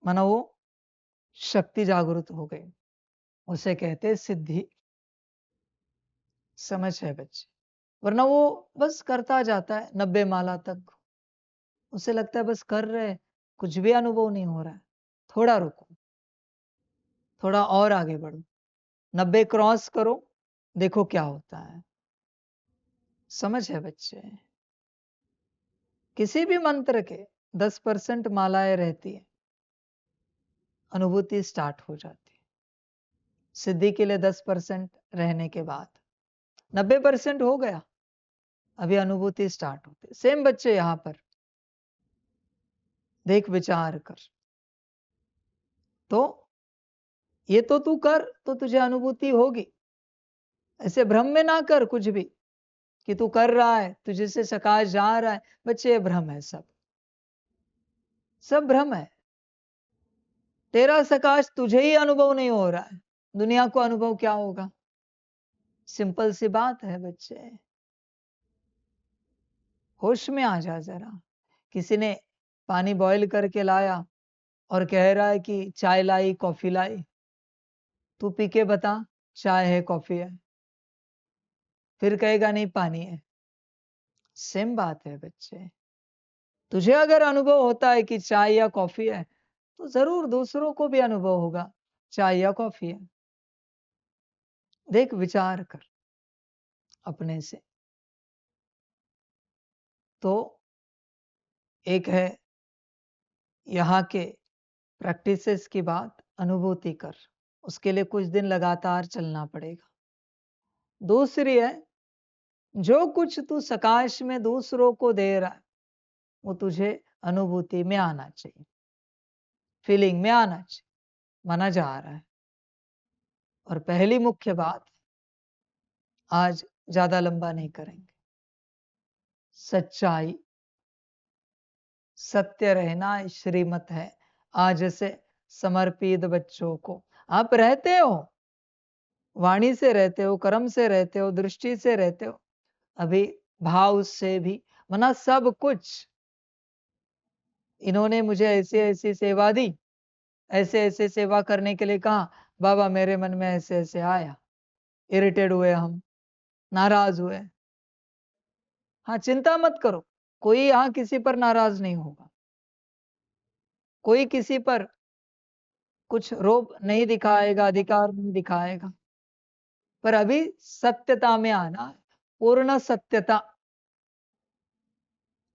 मानो वो शक्ति जागृत हो गई, उसे कहते सिद्धि। समझ है बच्चे? वरना वो बस करता जाता है 90 माला तक, उसे लगता है बस कर रहे, कुछ भी अनुभव नहीं हो रहा है। थोड़ा रुको, थोड़ा और आगे बढ़ो, 90 क्रॉस करो, देखो क्या होता है। समझ है बच्चे? किसी भी मंत्र के 10% मालाएं रहती है, अनुभूति स्टार्ट हो जाती है। सिद्धि के लिए 10% रहने के बाद 90% हो गया, अभी अनुभूति स्टार्ट होती है। सेम बच्चे यहां पर देख, विचार कर। तो ये तो तू कर तो तुझे अनुभूति होगी। ऐसे भ्रम में ना कर कुछ भी कि तू कर रहा है, तुझे से सकाश जा रहा है। बच्चे, ये भ्रम है, सब सब भ्रम है। तेरा सकाश तुझे ही अनुभव नहीं हो रहा है, दुनिया को अनुभव क्या होगा? सिंपल सी बात है बच्चे। होश में आ जा जरा। किसी ने पानी बॉईल करके लाया और कह रहा है कि चाय लाई, कॉफी लाई, तू पी के बता चाय है कॉफी है, फिर कहेगा नहीं पानी है। सेम बात है बच्चे। तुझे अगर अनुभव होता है कि चाय या कॉफी है, तो जरूर दूसरों को भी अनुभव होगा चाय या कॉफी है। देख, विचार कर अपने से। तो एक है यहाँ के प्रैक्टिसेस की बात, अनुभूति कर, उसके लिए कुछ दिन लगातार चलना पड़ेगा। दूसरी है, जो कुछ तू सकाश में दूसरों को दे रहा है, वो तुझे अनुभूति में आना चाहिए, फीलिंग में आना चाहिए, माना जा रहा है। और पहली मुख्य बात, आज ज्यादा लंबा नहीं करेंगे, सच्चाई, सत्य रहना श्रीमत है आज से समर्पित बच्चों को। आप रहते हो, वाणी से रहते हो, कर्म से रहते हो, दृष्टि से रहते हो, अभी भाव से भी, वरना सब कुछ इन्होंने मुझे ऐसी ऐसी सेवा दी, ऐसे ऐसे सेवा करने के लिए कहा, बाबा मेरे मन में ऐसे ऐसे आया, इरिटेट हुए, हम नाराज हुए। हाँ, चिंता मत करो, कोई यहाँ किसी पर नाराज नहीं होगा, कोई किसी पर कुछ रोब नहीं दिखाएगा, अधिकार नहीं दिखाएगा। पर अभी सत्यता में आना है, पूर्ण सत्यता।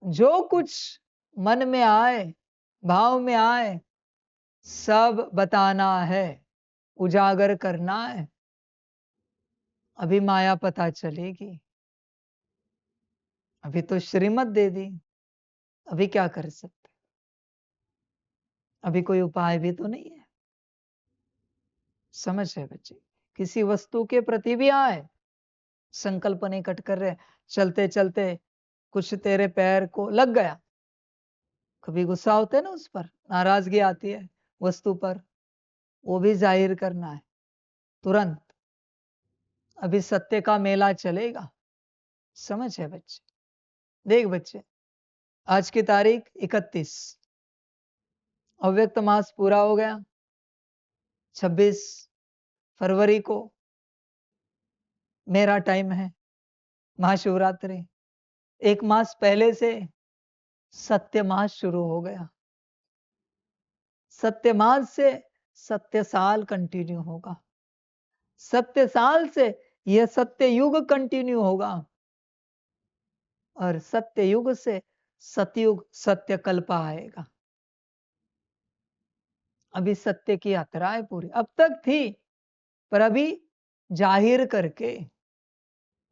जो कुछ मन में आए, भाव में आए, सब बताना है, उजागर करना है। अभी माया पता चलेगी। अभी तो श्रीमत दे दी, अभी क्या कर सकते? अभी कोई उपाय भी तो नहीं है। समझ है बच्चे? किसी वस्तु के प्रति भी आए, संकल्प नहीं कट कर रहे, चलते चलते कुछ तेरे पैर को लग गया, कभी गुस्सा होते है ना, उस पर नाराजगी आती है वस्तु पर, वो भी जाहिर करना है तुरंत। अभी सत्य का मेला चलेगा। समझ है बच्चे? देख बच्चे, आज की तारीख 31, अव्यक्त मास पूरा हो गया। 26 फरवरी को मेरा टाइम है, महाशिवरात्रि। एक मास पहले से सत्य मास शुरू हो गया। सत्य मास से सत्य साल कंटिन्यू होगा, सत्य साल से यह सत्य युग कंटिन्यू होगा, और सत्य युग से सतयुग सत्य कल्प आएगा। अभी सत्य की यात्रा है पूरी, अब तक थी पर अभी जाहिर करके।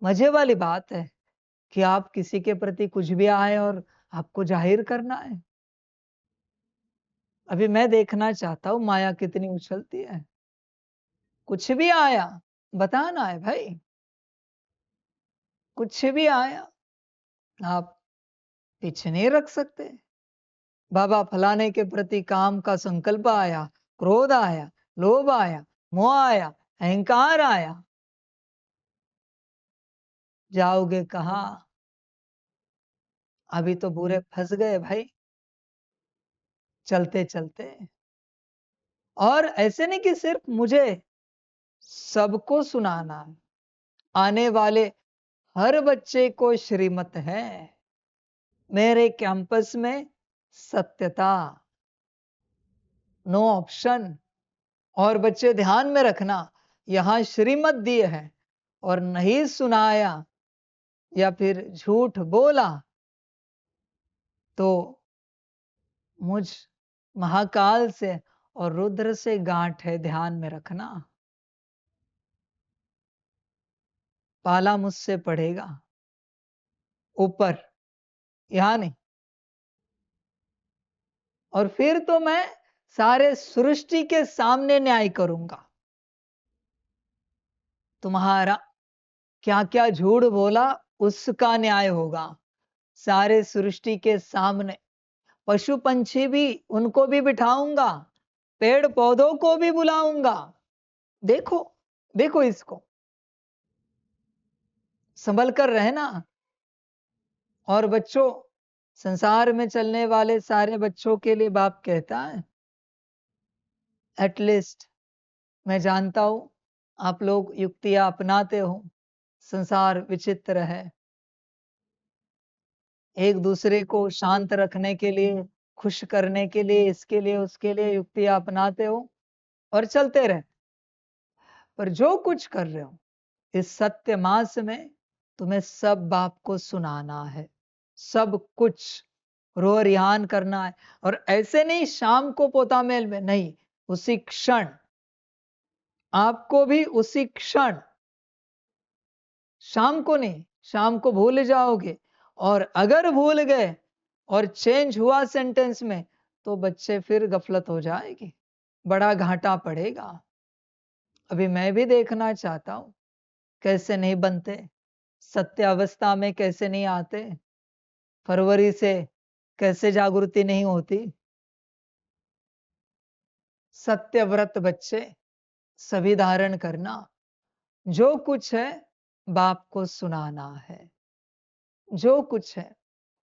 मजे वाली बात है कि आप किसी के प्रति कुछ भी आए और आपको जाहिर करना है। अभी मैं देखना चाहता हूं माया कितनी उछलती है। कुछ भी आया बताना है भाई, कुछ भी आया आप पीछे नहीं रख सकते। बाबा फलाने के प्रति काम का संकल्प आया, क्रोध आया, लोभ आया, मोह आया, अहंकार आया, जाओगे कहां? अभी तो बुरे फंस गए भाई, चलते चलते। और ऐसे नहीं कि सिर्फ मुझे, सबको सुनाना है। आने वाले हर बच्चे को श्रीमत है। मेरे कैंपस में सत्यता, नो ऑप्शन। और बच्चे ध्यान में रखना, यहां श्रीमत दी है, और नहीं सुनाया या फिर झूठ बोला तो मुझ महाकाल से और रुद्र से गांठ है, ध्यान में रखना। पाला मुझसे पड़ेगा, ऊपर, यहां नहीं। और फिर तो मैं सारे सृष्टि के सामने न्याय करूंगा। तुम्हारा क्या क्या झूठ बोला उसका न्याय होगा सारे सृष्टि के सामने। पशु पंछी भी, उनको भी बिठाऊंगा, पेड़ पौधों को भी बुलाऊंगा। देखो देखो, इसको संभल कर रहना। और बच्चों, संसार में चलने वाले सारे बच्चों के लिए बाप कहता है, एटलीस्ट मैं जानता हूं आप लोग युक्तियां अपनाते हो, संसार विचित्र है, एक दूसरे को शांत रखने के लिए, खुश करने के लिए, इसके लिए उसके लिए युक्तियां अपनाते हो और चलते रहे। पर जो कुछ कर रहे हो इस सत्य मास में, तुम्हें सब बाप को सुनाना है, सब कुछ रो रिहान करना है। और ऐसे नहीं शाम को पोता मेल में, नहीं, उसी क्षण, आपको भी उसी क्षण। शाम को नहीं, शाम को भूल जाओगे, और अगर भूल गए और चेंज हुआ सेंटेंस में, तो बच्चे फिर गफलत हो जाएगी, बड़ा घाटा पड़ेगा। अभी मैं भी देखना चाहता हूं कैसे नहीं बनते, सत्य अवस्था में कैसे नहीं आते, फरवरी से कैसे जागृति नहीं होती। सत्य व्रत बच्चे सभी धारण करना, जो कुछ है बाप को सुनाना है, जो कुछ है।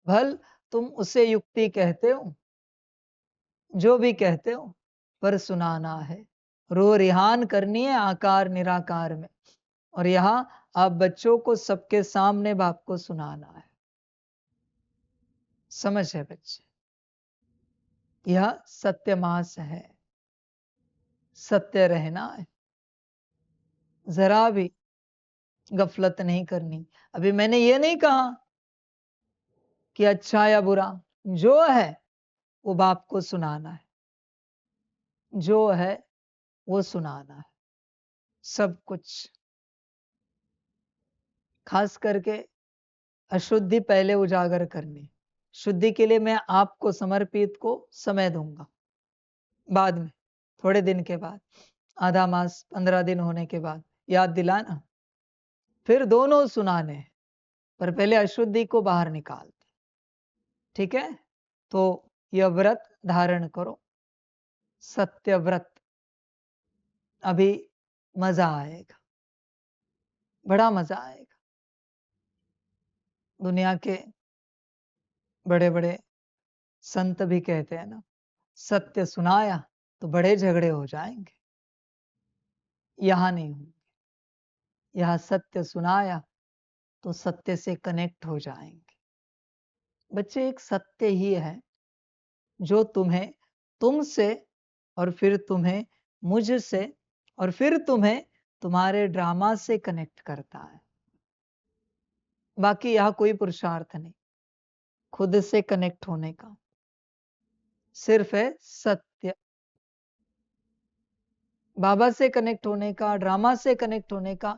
भल तुम उसे युक्ति कहते हो, जो भी कहते हो, पर सुनाना है, रो रिहान करनी है आकार निराकार में। और यहां आप बच्चों को सबके सामने बाप को सुनाना है। समझ है बच्चे? यह सत्य मास है, सत्य रहना है, जरा भी गफलत नहीं करनी। अभी मैंने ये नहीं कहा कि अच्छा या बुरा, जो है वो बाप को सुनाना है। जो है वो सुनाना है, सब कुछ। खास करके अशुद्धि पहले उजागर करनी। शुद्धि के लिए मैं आपको समर्पित को समय दूंगा, बाद में, थोड़े दिन के बाद, आधा मास 15 दिन होने के बाद याद दिलाना। फिर दोनों सुनाने हैं, पर पहले अशुद्धि को बाहर निकालते। ठीक है? तो यह व्रत धारण करो, सत्य व्रत। अभी मजा आएगा, बड़ा मजा आएगा। दुनिया के बड़े बड़े संत भी कहते हैं ना, सत्य सुनाया तो बड़े झगड़े हो जाएंगे। यहां नहीं होंगे। यहां सत्य सुनाया तो सत्य से कनेक्ट हो जाएंगे। बच्चे, एक सत्य ही है जो तुम्हें तुमसे, और फिर तुम्हें मुझसे, और फिर तुम्हें तुम्हारे ड्रामा से कनेक्ट करता है। बाकी यहां कोई पुरुषार्थ नहीं खुद से कनेक्ट होने का, सिर्फ है सत्य। बाबा से कनेक्ट होने का, ड्रामा से कनेक्ट होने का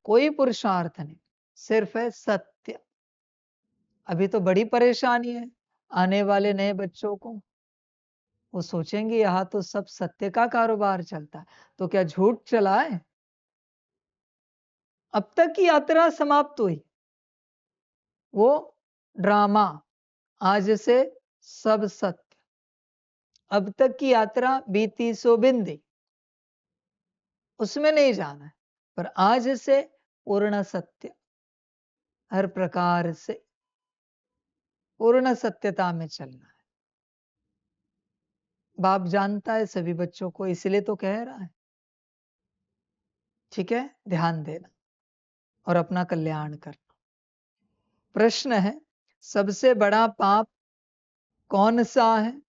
कोई पुरुषार्थ नहीं, सिर्फ है सत्य। अभी तो बड़ी परेशानी है आने वाले नए बच्चों को। वो सोचेंगे यहाँ तो सब सत्य का कारोबार चलता है, तो क्या झूठ चला है? अब तक की यात्रा समाप्त हुई, वो ड्रामा, आज से सब सत्य। अब तक की यात्रा बीती सो बिंदी, उसमें नहीं जाना है, पर आज से पूर्ण सत्य, हर प्रकार से पूर्ण सत्यता में चलना है। बाप जानता है सभी बच्चों को, इसलिए तो कह रहा है। ठीक है? ध्यान देना और अपना कल्याण करना। प्रश्न है, सबसे बड़ा पाप कौन सा है?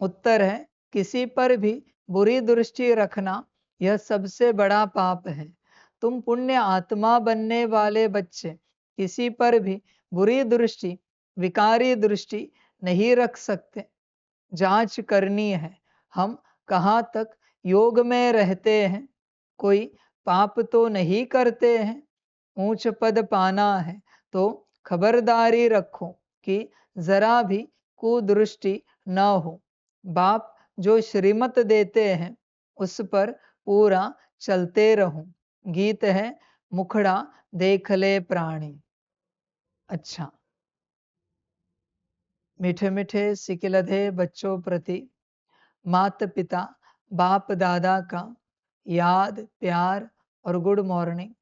उत्तर है, किसी पर भी बुरी दृष्टि रखना, यह सबसे बड़ा पाप है। तुम पुण्य आत्मा बनने वाले बच्चे किसी पर भी बुरी दृष्टि, विकारी दृष्टि नहीं रख सकते। जांच करनी है, हम कहाँ तक योग में रहते हैं, कोई पाप तो नहीं करते हैं। ऊंच पद पाना है तो खबरदारी रखो कि जरा भी कुदृष्टि न हो। बाप जो श्रीमत देते हैं उस पर पूरा चलते रहो। गीत है, मुखड़ा देख ले प्राणी। अच्छा, मीठे मीठे सिकिलधे बच्चों प्रति माता पिता बाप दादा का याद, प्यार और गुड मॉर्निंग।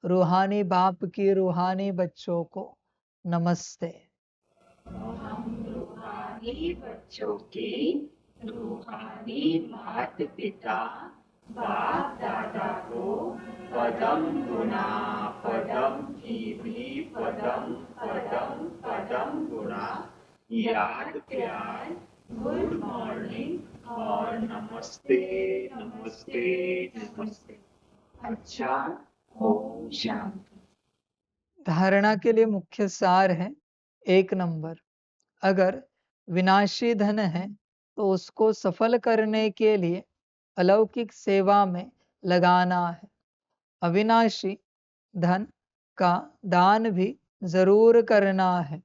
रूहानी बाप की रूहानी बच्चों को नमस्ते। रूहानी बच्चों की रूहानी माता पिता बाप दादा को पदम गुणा पदम भी पदम पदम पदम गुणा याद, प्यार, गुड मॉर्निंग और नमस्ते नमस्ते नमस्ते। अच्छा, ओम शांति। धारणा के लिए मुख्य सार है, 1 नंबर, अगर विनाशी धन है तो उसको सफल करने के लिए अलौकिक सेवा में लगाना है। अविनाशी धन का दान भी जरूर करना है।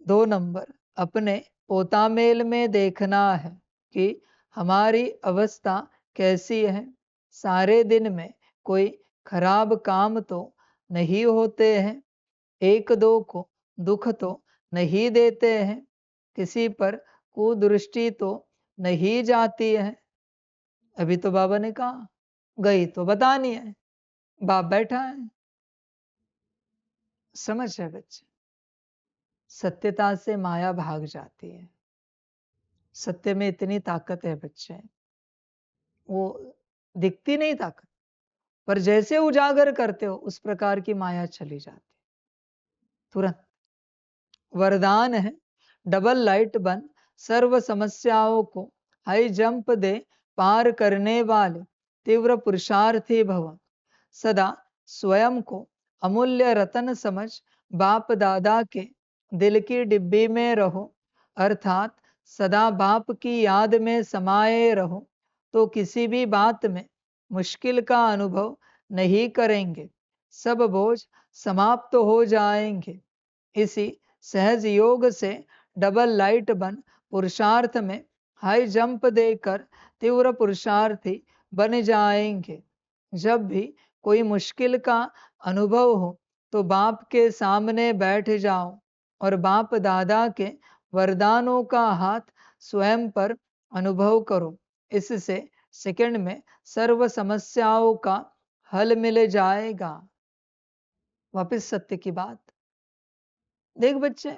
2 नंबर, अपने पोतामेल में देखना है कि हमारी अवस्था कैसी है। सारे दिन में कोई खराब काम तो नहीं होते हैं, एक दो को दुख तो नहीं देते हैं, किसी पर कुदृष्टि तो नहीं जाती है। अभी तो बाबा ने कहा, गई तो बतानी है, बाप बैठा है। समझ है बच्चे? सत्यता से माया भाग जाती है। सत्य में इतनी ताकत है बच्चे, वो दिखती नहीं ताकत, पर जैसे उजागर करते हो उस प्रकार की माया चली जाती तुरंत। वरदान है, डबल लाइट बन सर्व समस्याओं को हाई जंप दे पार करने वाले तीव्र पुरुषार्थी भव। सदा स्वयं को अमूल्य रतन समझ बाप दादा के दिल की डिब्बी में रहो, अर्थात सदा बाप की याद में समाये रहो तो किसी भी बात में मुश्किल का अनुभव नहीं करेंगे, सब बोझ समाप्त हो जाएंगे। इसी सहज योग से डबल लाइट बन पुरुषार्थ में हाई जंप देकर तीव्र पुरुषार्थी बन जाएंगे। जब भी कोई मुश्किल का अनुभव हो तो बाप के सामने बैठ जाओ और बाप दादा के वरदानों का हाथ स्वयं पर अनुभव करो। इससे सेकंड में सर्व समस्याओं का हल मिल जाएगा। वापस सत्य की बात। देख बच्चे,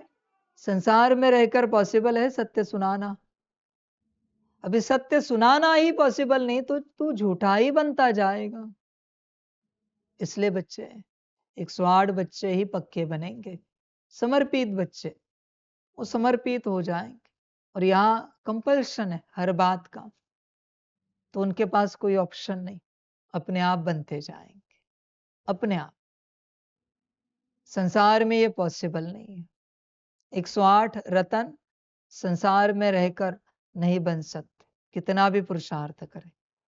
संसार में रहकर पॉसिबल है सत्य सुनाना? अभी सत्य सुनाना ही पॉसिबल नहीं तो तू झूठा ही बनता जाएगा। इसलिए बच्चे 108 बच्चे ही पक्के बनेंगे, समर्पित बच्चे, वो समर्पित हो जाएंगे। और यहाँ कंपल्शन है हर बात का, तो उनके पास कोई ऑप्शन नहीं, अपने आप बनते जाएंगे, अपने आप। संसार में ये पॉसिबल नहीं है। 108 रतन संसार में रहकर नहीं बन सकते, कितना भी पुरुषार्थ करें,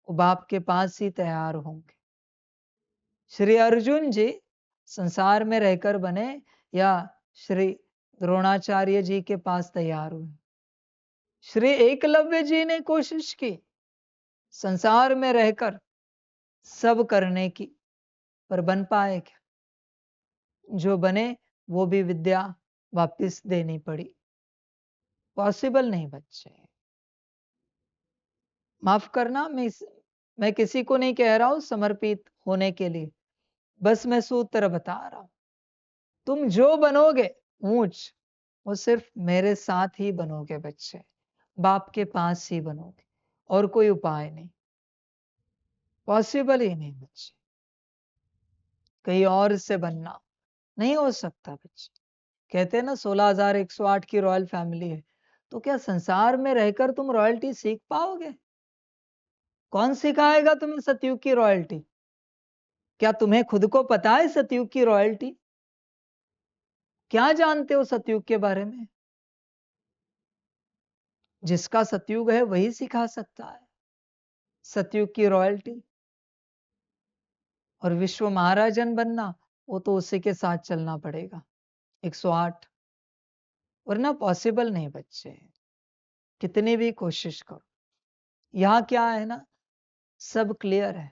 वो बाप के पास ही तैयार होंगे। श्री अर्जुन जी संसार में रहकर बने या श्री द्रोणाचार्य जी के पास तैयार हुए? श्री एकलव्य जी ने कोशिश की संसार में रहकर सब करने की, पर बन पाए क्या? जो बने वो भी विद्या वापस देनी पड़ी। पॉसिबल नहीं बच्चे। माफ करना, मैं किसी को नहीं कह रहा हूं समर्पित होने के लिए, बस मैं सूत्र बता रहा हूं। तुम जो बनोगे ऊंच, वो सिर्फ मेरे साथ ही बनोगे बच्चे, बाप के पास ही बनोगे, और कोई उपाय नहीं, पॉसिबल ही नहीं बच्चे। कहीं और से बनना नहीं हो सकता बच्चे। कहते हैं ना 16,108 की रॉयल फैमिली है, तो क्या संसार में रहकर तुम रॉयल्टी सीख पाओगे? कौन सिखाएगा तुम्हें सतयुग की रॉयल्टी? क्या तुम्हें खुद को पता है सतयुग की रॉयल्टी? क्या जानते हो सतयुग के बारे में? जिसका सतयुग है वही सिखा सकता है सतयुग की रॉयल्टी। और विश्व महाराजन बनना, वो तो उसी के साथ चलना पड़ेगा 108, वरना पॉसिबल नहीं बच्चे, कितनी भी कोशिश करो। यहाँ क्या है ना, सब क्लियर है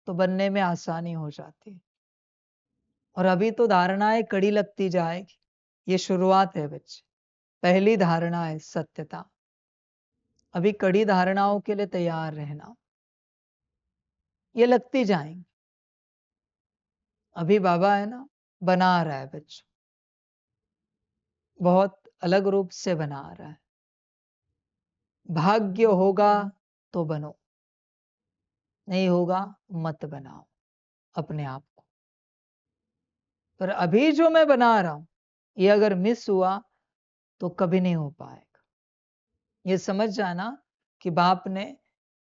तो बनने में आसानी हो जाती है। और अभी तो धारणाएं कड़ी लगती जाएगी, ये शुरुआत है बच्चे, पहली धारणा है सत्यता। अभी कड़ी धारणाओं के लिए तैयार रहना, ये लगती जाएंगी। अभी बाबा है ना बना रहा है बच्चों, बहुत अलग रूप से बना रहा है। भाग्य होगा तो बनो, नहीं होगा मत बनाओ अपने आप को। पर अभी जो मैं बना रहा हूं, ये अगर मिस हुआ तो कभी नहीं हो पाएगा। ये समझ जाना कि बाप ने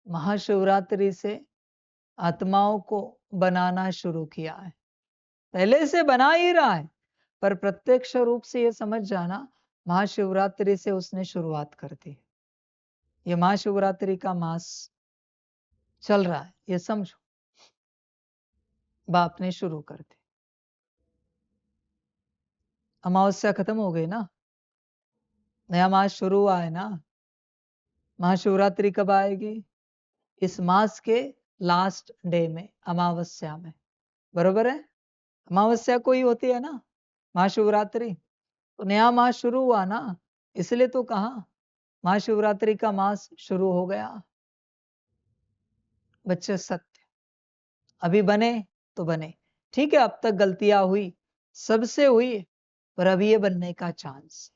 महाशिवरात्रि से आत्माओं को बनाना शुरू किया है, पहले से बना ही रहा है, पर प्रत्यक्ष रूप से ये समझ जाना महाशिवरात्रि से उसने शुरुआत कर दी। ये महाशिवरात्रि का मास चल रहा है, ये समझो, बाप ने शुरू कर दी। अमावस्या खत्म हो गई ना, नया मास शुरू हुआ है ना। महाशिवरात्रि कब आएगी? इस मास के लास्ट डे में, अमावस्या में, बरोबर है? अमावस्या को ही होती है ना महाशिवरात्रि, तो नया मास शुरू हुआ ना, इसलिए तो कहा महाशिवरात्रि का मास शुरू हो गया। बच्चे सत्य, अभी बने तो बने, ठीक है, अब तक गलतियां हुई, सबसे हुई, पर अभी ये बनने का चांस,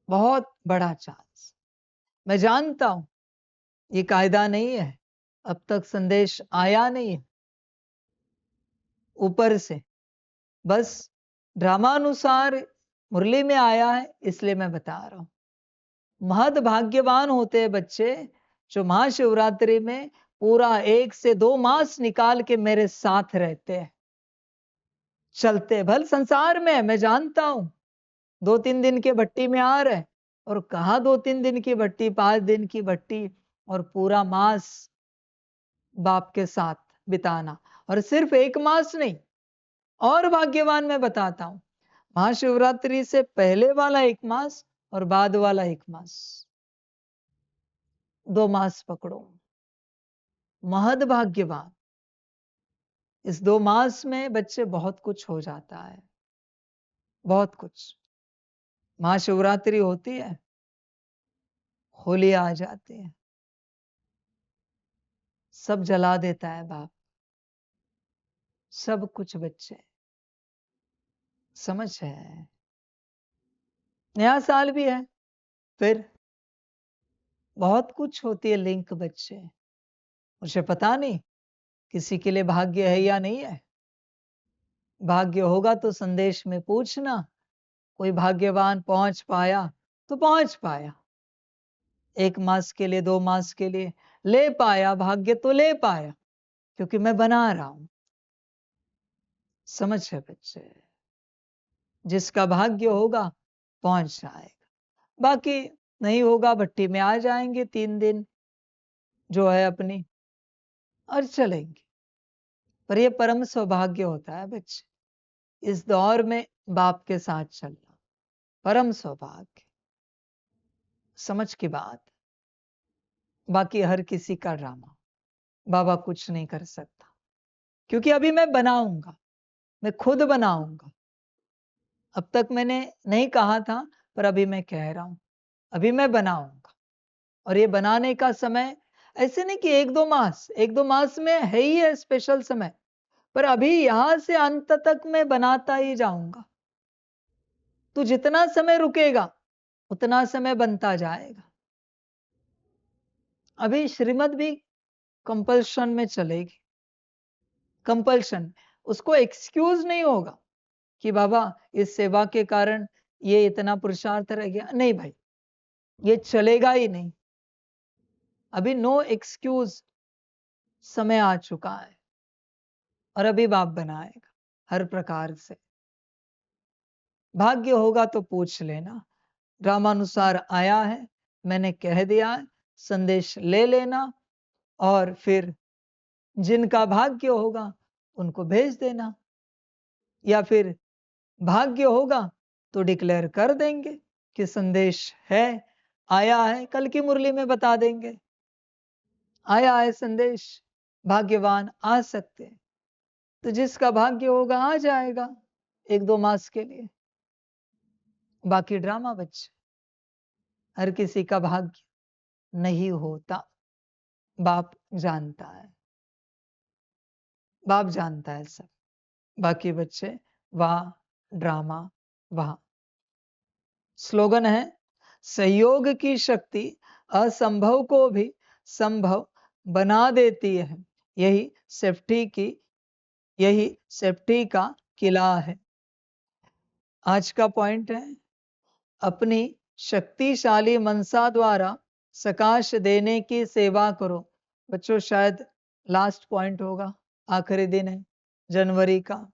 बहुत बड़ा चांस। मैं जानता हूं ये कायदा नहीं है, अब तक संदेश आया नहीं है ऊपर से, बस ड्रामानुसार मुरली में आया है, इसलिए मैं बता रहा हूं। महद भाग्यवान होते हैं बच्चे जो महाशिवरात्रि में पूरा 1 से 2 मास निकाल के मेरे साथ रहते हैं, चलते। भल संसार में मैं जानता हूं 2-3 दिन के भट्टी में आ रहे, और कहा 2-3 दिन की भट्टी, 5 दिन की भट्टी, और पूरा मास बाप के साथ बिताना। और सिर्फ 1 मास नहीं, और भाग्यवान मैं बताता हूं, महाशिवरात्रि से पहले वाला 1 मास और बाद वाला 1 मास, 2 मास पकड़ो। महद भाग्यवान। इस 2 मास में बच्चे बहुत कुछ हो जाता है, बहुत कुछ। महाशिवरात्रि होती है, होली आ जाती है, सब जला देता है बाप, सब कुछ बच्चे। समझ है? नया साल भी है, फिर बहुत कुछ होती है लिंक बच्चे। मुझे पता नहीं किसी के लिए भाग्य है या नहीं है। भाग्य होगा तो संदेश में पूछना, कोई भाग्यवान पहुंच पाया तो पहुंच पाया, 1 मास के लिए, 2 मास के लिए ले पाया, भाग्य तो ले पाया, क्योंकि मैं बना रहा हूं। समझ है बच्चे? जिसका भाग्य होगा पहुंच जाएगा, बाकी नहीं होगा भट्टी में आ जाएंगे 3 दिन जो है अपनी, और चलेंगे। पर ये परम सौभाग्य होता है बच्चे, इस दौर में बाप के साथ चलना, परम सौभाग्य। समझ की बात। बाकी हर किसी का ड्रामा, बाबा कुछ नहीं कर सकता, क्योंकि अभी मैं बनाऊंगा, मैं खुद बनाऊंगा। अब तक मैंने नहीं कहा था, पर अभी मैं कह रहा हूं, अभी मैं बनाऊंगा। और ये बनाने का समय ऐसे नहीं कि 1-2 मास, 1-2 मास में है ही है स्पेशल समय, पर अभी यहां से अंत तक मैं बनाता ही जाऊंगा। तो जितना समय रुकेगा उतना समय बनता जाएगा। अभी श्रीमत भी कंपल्शन में चलेगी, कंपल्शन। उसको एक्सक्यूज नहीं होगा कि बाबा इस सेवा के कारण ये इतना पुरुषार्थ रह गया, नहीं भाई, ये चलेगा ही नहीं। अभी नो एक्सक्यूज, समय आ चुका है, और अभी बाप बनाएगा हर प्रकार से। भाग्य होगा तो पूछ लेना, ड्रामानुसार आया है, मैंने कह दिया है, संदेश ले लेना, और फिर जिनका भाग्य होगा उनको भेज देना, या फिर भाग्य होगा तो डिक्लेयर कर देंगे कि संदेश है, आया है, कल की मुरली में बता देंगे आया है संदेश, भाग्यवान आ सकते हैं। तो जिसका भाग्य होगा आ जाएगा 1-2 मास के लिए। बाकी ड्रामा बच्चे, हर किसी का भाग्य नहीं होता, बाप जानता है, बाप जानता है सब। बाकी बच्चे वाह ड्रामा वाह। स्लोगन है, सहयोग की शक्ति असंभव को भी संभव बना देती है, यही सेफ्टी का किला है। आज का पॉइंट है, अपनी शक्तिशाली मनसा द्वारा सकाश देने की सेवा करो। बच्चों शायद लास्ट पॉइंट होगा, आखिरी दिन है जनवरी का।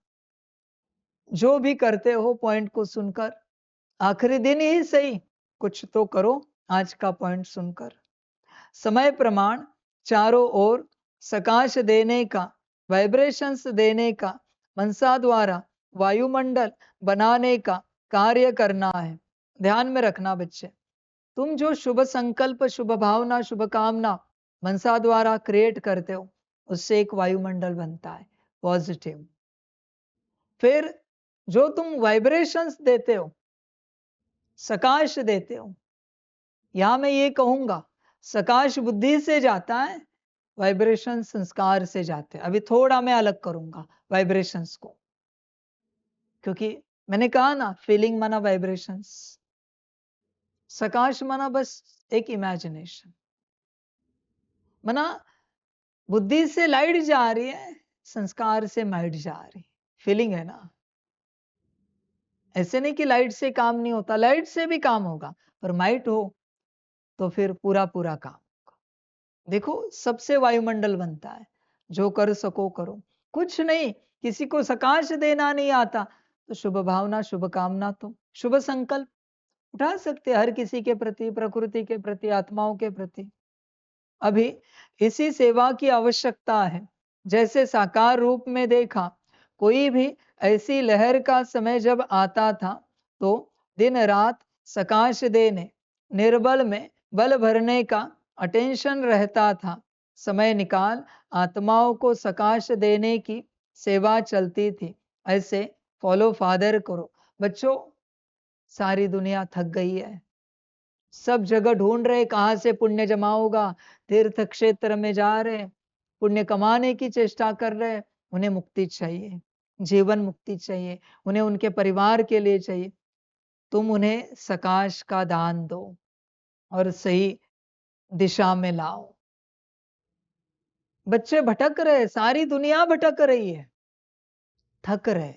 जो भी करते हो पॉइंट को सुनकर, आखिरी दिन ही सही कुछ तो करो आज का पॉइंट सुनकर। समय प्रमाण चारों ओर सकाश देने का, वाइब्रेशंस देने का, मनसा द्वारा वायुमंडल बनाने का कार्य करना है। ध्यान में रखना बच्चे, तुम जो शुभ संकल्प, शुभ भावना, शुभ कामना मनसा द्वारा क्रिएट करते हो, उससे एक वायुमंडल बनता है पॉजिटिव। फिर जो तुम वाइब्रेशंस देते हो, सकाश देते हो, यहां मैं ये कहूंगा सकाश बुद्धि से जाता है, वाइब्रेशन संस्कार से जाते हैं। अभी थोड़ा मैं अलग करूंगा वाइब्रेशंस को, क्योंकि मैंने कहा ना फीलिंग माना वाइब्रेशंस, सकाश माना बस एक इमेजिनेशन, माना बुद्धि से लाइट जा रही है, संस्कार से माइट जा रही, फीलिंग है ना। ऐसे नहीं कि लाइट से काम नहीं होता, लाइट से भी काम होगा, पर माइट हो तो फिर पूरा पूरा काम होगा। देखो सबसे वायुमंडल बनता है, जो कर सको करो। कुछ नहीं, किसी को सकाश देना नहीं आता तो शुभ भावना, शुभ कामना, तो शुभ संकल्प उठा सकते हैं हर किसी के प्रति, प्रकृति के प्रति, आत्माओं के प्रति। अभी इसी सेवा की आवश्यकता है। जैसे साकार रूप में देखा, कोई भी ऐसी लहर का समय जब आता था तो दिन रात सकाश देने, निर्बल में बल भरने का अटेंशन रहता था। समय निकाल आत्माओं को सकाश देने की सेवा चलती थी। ऐसे फॉलो फादर करो। बच्चों, सारी दुनिया थक गई है, सब जगह ढूंढ रहे कहां से पुण्य जमा होगा, तीर्थ क्षेत्र में जा रहे, पुण्य कमाने की चेष्टा कर रहे। उन्हें मुक्ति चाहिए, जीवन मुक्ति चाहिए, उन्हें उनके परिवार के लिए चाहिए। तुम उन्हें सकाश का दान दो और सही दिशा में लाओ। बच्चे भटक रहे, सारी दुनिया भटक रही है, थक रहे,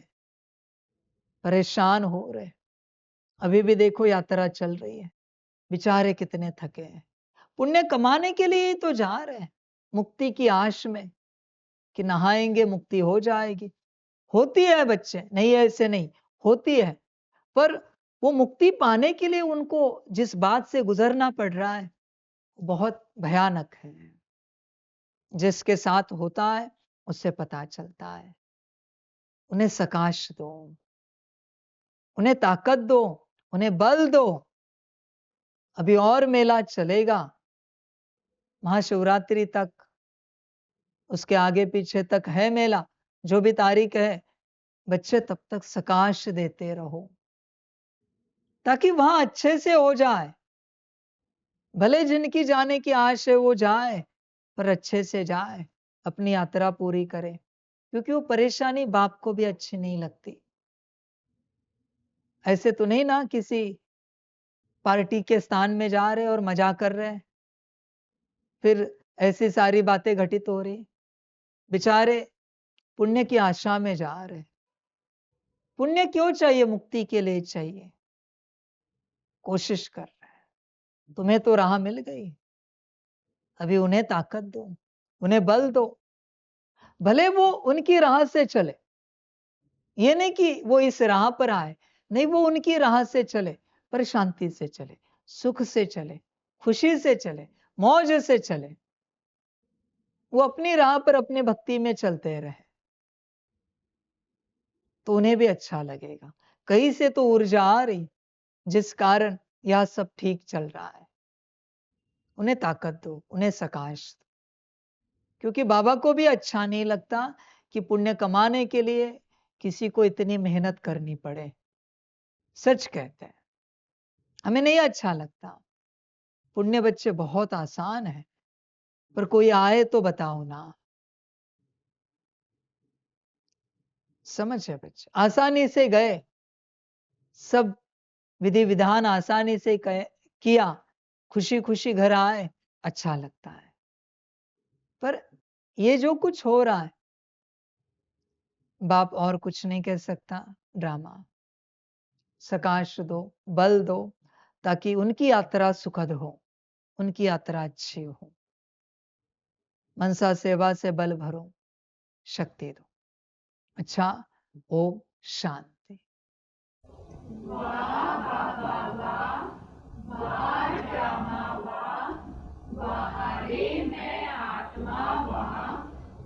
परेशान हो रहे। अभी भी देखो यात्रा चल रही है, बेचारे कितने थके हैं। पुण्य कमाने के लिए तो जा रहे हैं, मुक्ति की आश में कि नहाएंगे मुक्ति हो जाएगी। होती है बच्चे, नहीं ऐसे नहीं, होती है, पर वो मुक्ति पाने के लिए उनको जिस बात से गुजरना पड़ रहा है बहुत भयानक है। जिसके साथ होता है उससे पता चलता है। उन्हें सकाश दो, उन्हें ताकत दो, उन्हें बल दो। अभी और मेला चलेगा, महाशिवरात्रि तक, उसके आगे पीछे तक है मेला, जो भी तारीख है। बच्चे तब तक सकाश देते रहो ताकि वहां अच्छे से हो जाए। भले जिनकी जाने की आश है वो जाए, पर अच्छे से जाए, अपनी यात्रा पूरी करे, क्योंकि वो परेशानी बाप को भी अच्छी नहीं लगती। ऐसे तो नहीं ना किसी पार्टी के स्थान में जा रहे और मजा कर रहे हैं, फिर ऐसी सारी बातें घटित हो रही। बेचारे पुण्य की आशा में जा रहे। पुण्य क्यों चाहिए? मुक्ति के लिए चाहिए। कोशिश कर रहे हैं। तुम्हें तो राह मिल गई, अभी उन्हें ताकत दो, उन्हें बल दो। भले वो उनकी राह से चले, ये नहीं कि वो इस राह पर आए, नहीं, वो उनकी राह से चले, पर शांति से चले, सुख से चले, खुशी से चले, मौज से चले। वो अपनी राह पर अपनी भक्ति में चलते रहे तो उन्हें भी अच्छा लगेगा। कहीं से तो ऊर्जा आ रही जिस कारण यह सब ठीक चल रहा है। उन्हें ताकत दो, उन्हें सकाश दो, क्योंकि बाबा को भी अच्छा नहीं लगता कि पुण्य कमाने के लिए किसी को इतनी मेहनत करनी पड़े। सच कहते हैं, हमें नहीं अच्छा लगता। पुण्य बच्चे बहुत आसान है, पर कोई आए तो बताओ ना। समझे बच्चे? आसानी से गए, सब विधि विधान आसानी से किया, खुशी खुशी घर आए, अच्छा लगता है। पर ये जो कुछ हो रहा है, बाप और कुछ नहीं कह सकता। ड्रामा। सकाश दो, बल दो, ताकि उनकी यात्रा सुखद हो, उनकी यात्रा अच्छी हो। मनसा सेवा से बल भरो, शक्ति दो। अच्छा, ओम शांति। बहारे मैं आत्मा वहाँ,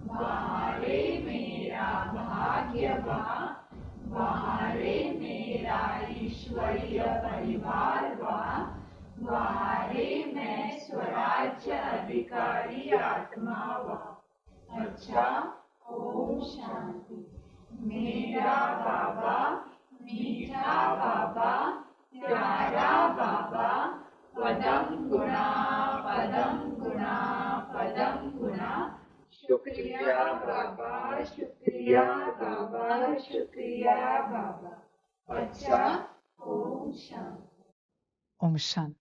बहारे मेरा भाग्य वहाँ, बहारे मेरा ईश्वरीय परिवार वहाँ, बहारे मैं स्वराज्य अधिकारी आत्मा वहाँ। अच्छा, ओम शांति। मेरा बाबा, मीठा बाबा, प्यारा बाबा, पदम गुणा, पदम गुणा, पदम गुणा। शुक्रिया बाबा, शुक्रिया बाबा, शुक्रिया बाबा। अच्छा, ओम शांति। ओम शांति।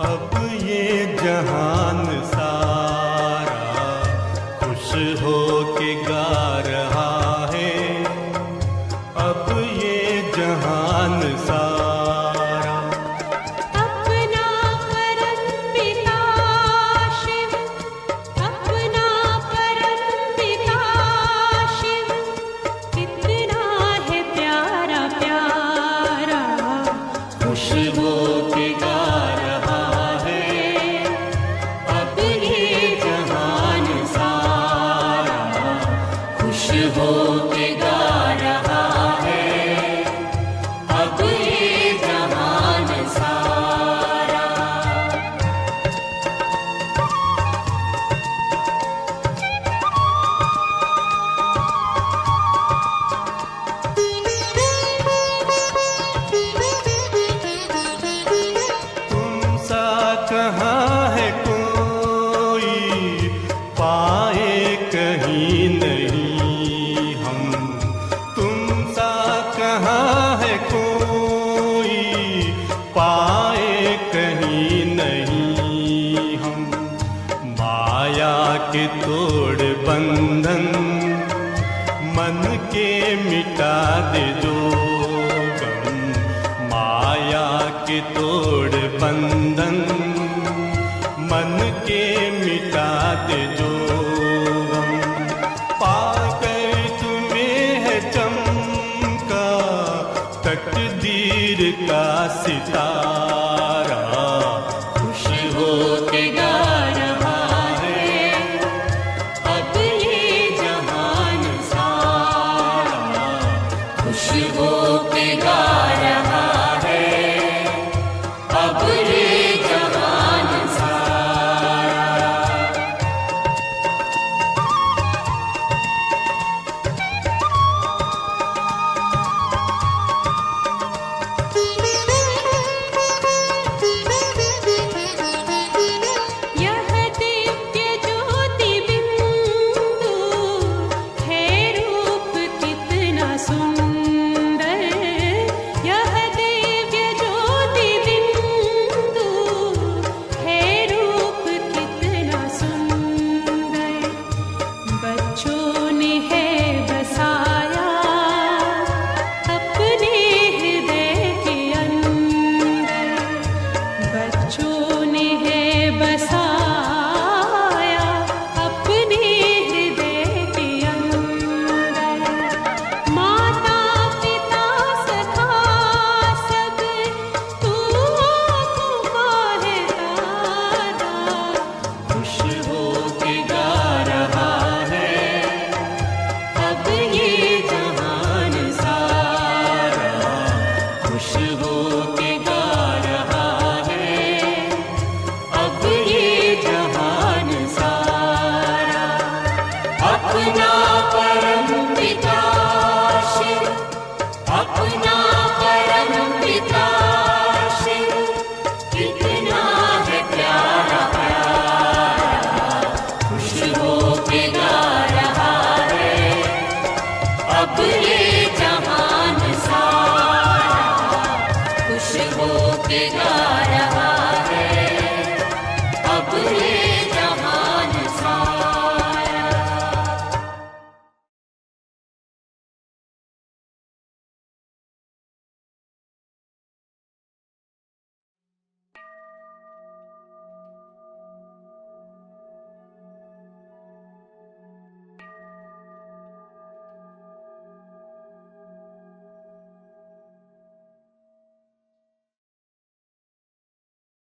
अब ये जहान सारा खुश हो के गा रहा है, अब ये जहान सारा। अपना परम पिता शिव, अपना परम पिता शिव, कितना है प्यारा प्यारा, खुश हो के गा रहा है, अब ये जहान सारा खुश हो के गा रहा है, अब ये जहान सारा। तुम सा कहाँ है कोई, पाए कहीं नहीं हम। तुम सा कहाँ है कोई, पाए कहीं नहीं हम। माया के तोड़ बंधन मन के मिटा दे जो गम, माया के तोड़ बंधन मन के मिटा दे जो गम। पाकर तुम्हें है चमका तकदीर का सितारा, खुश हो के गा रहा है, अब ये जहान सारा खुश हो के गा रहा है, अब ये जहान सारा। यह दिव्य ज्योति बिंदु है रूप कितना सुंदर, यह दिव्य ज्योति बिंदु है रूप कितना सुंदर। बच्चों ने है बसाया अपने हृदय के अंदर, बच्चों ने है बसाया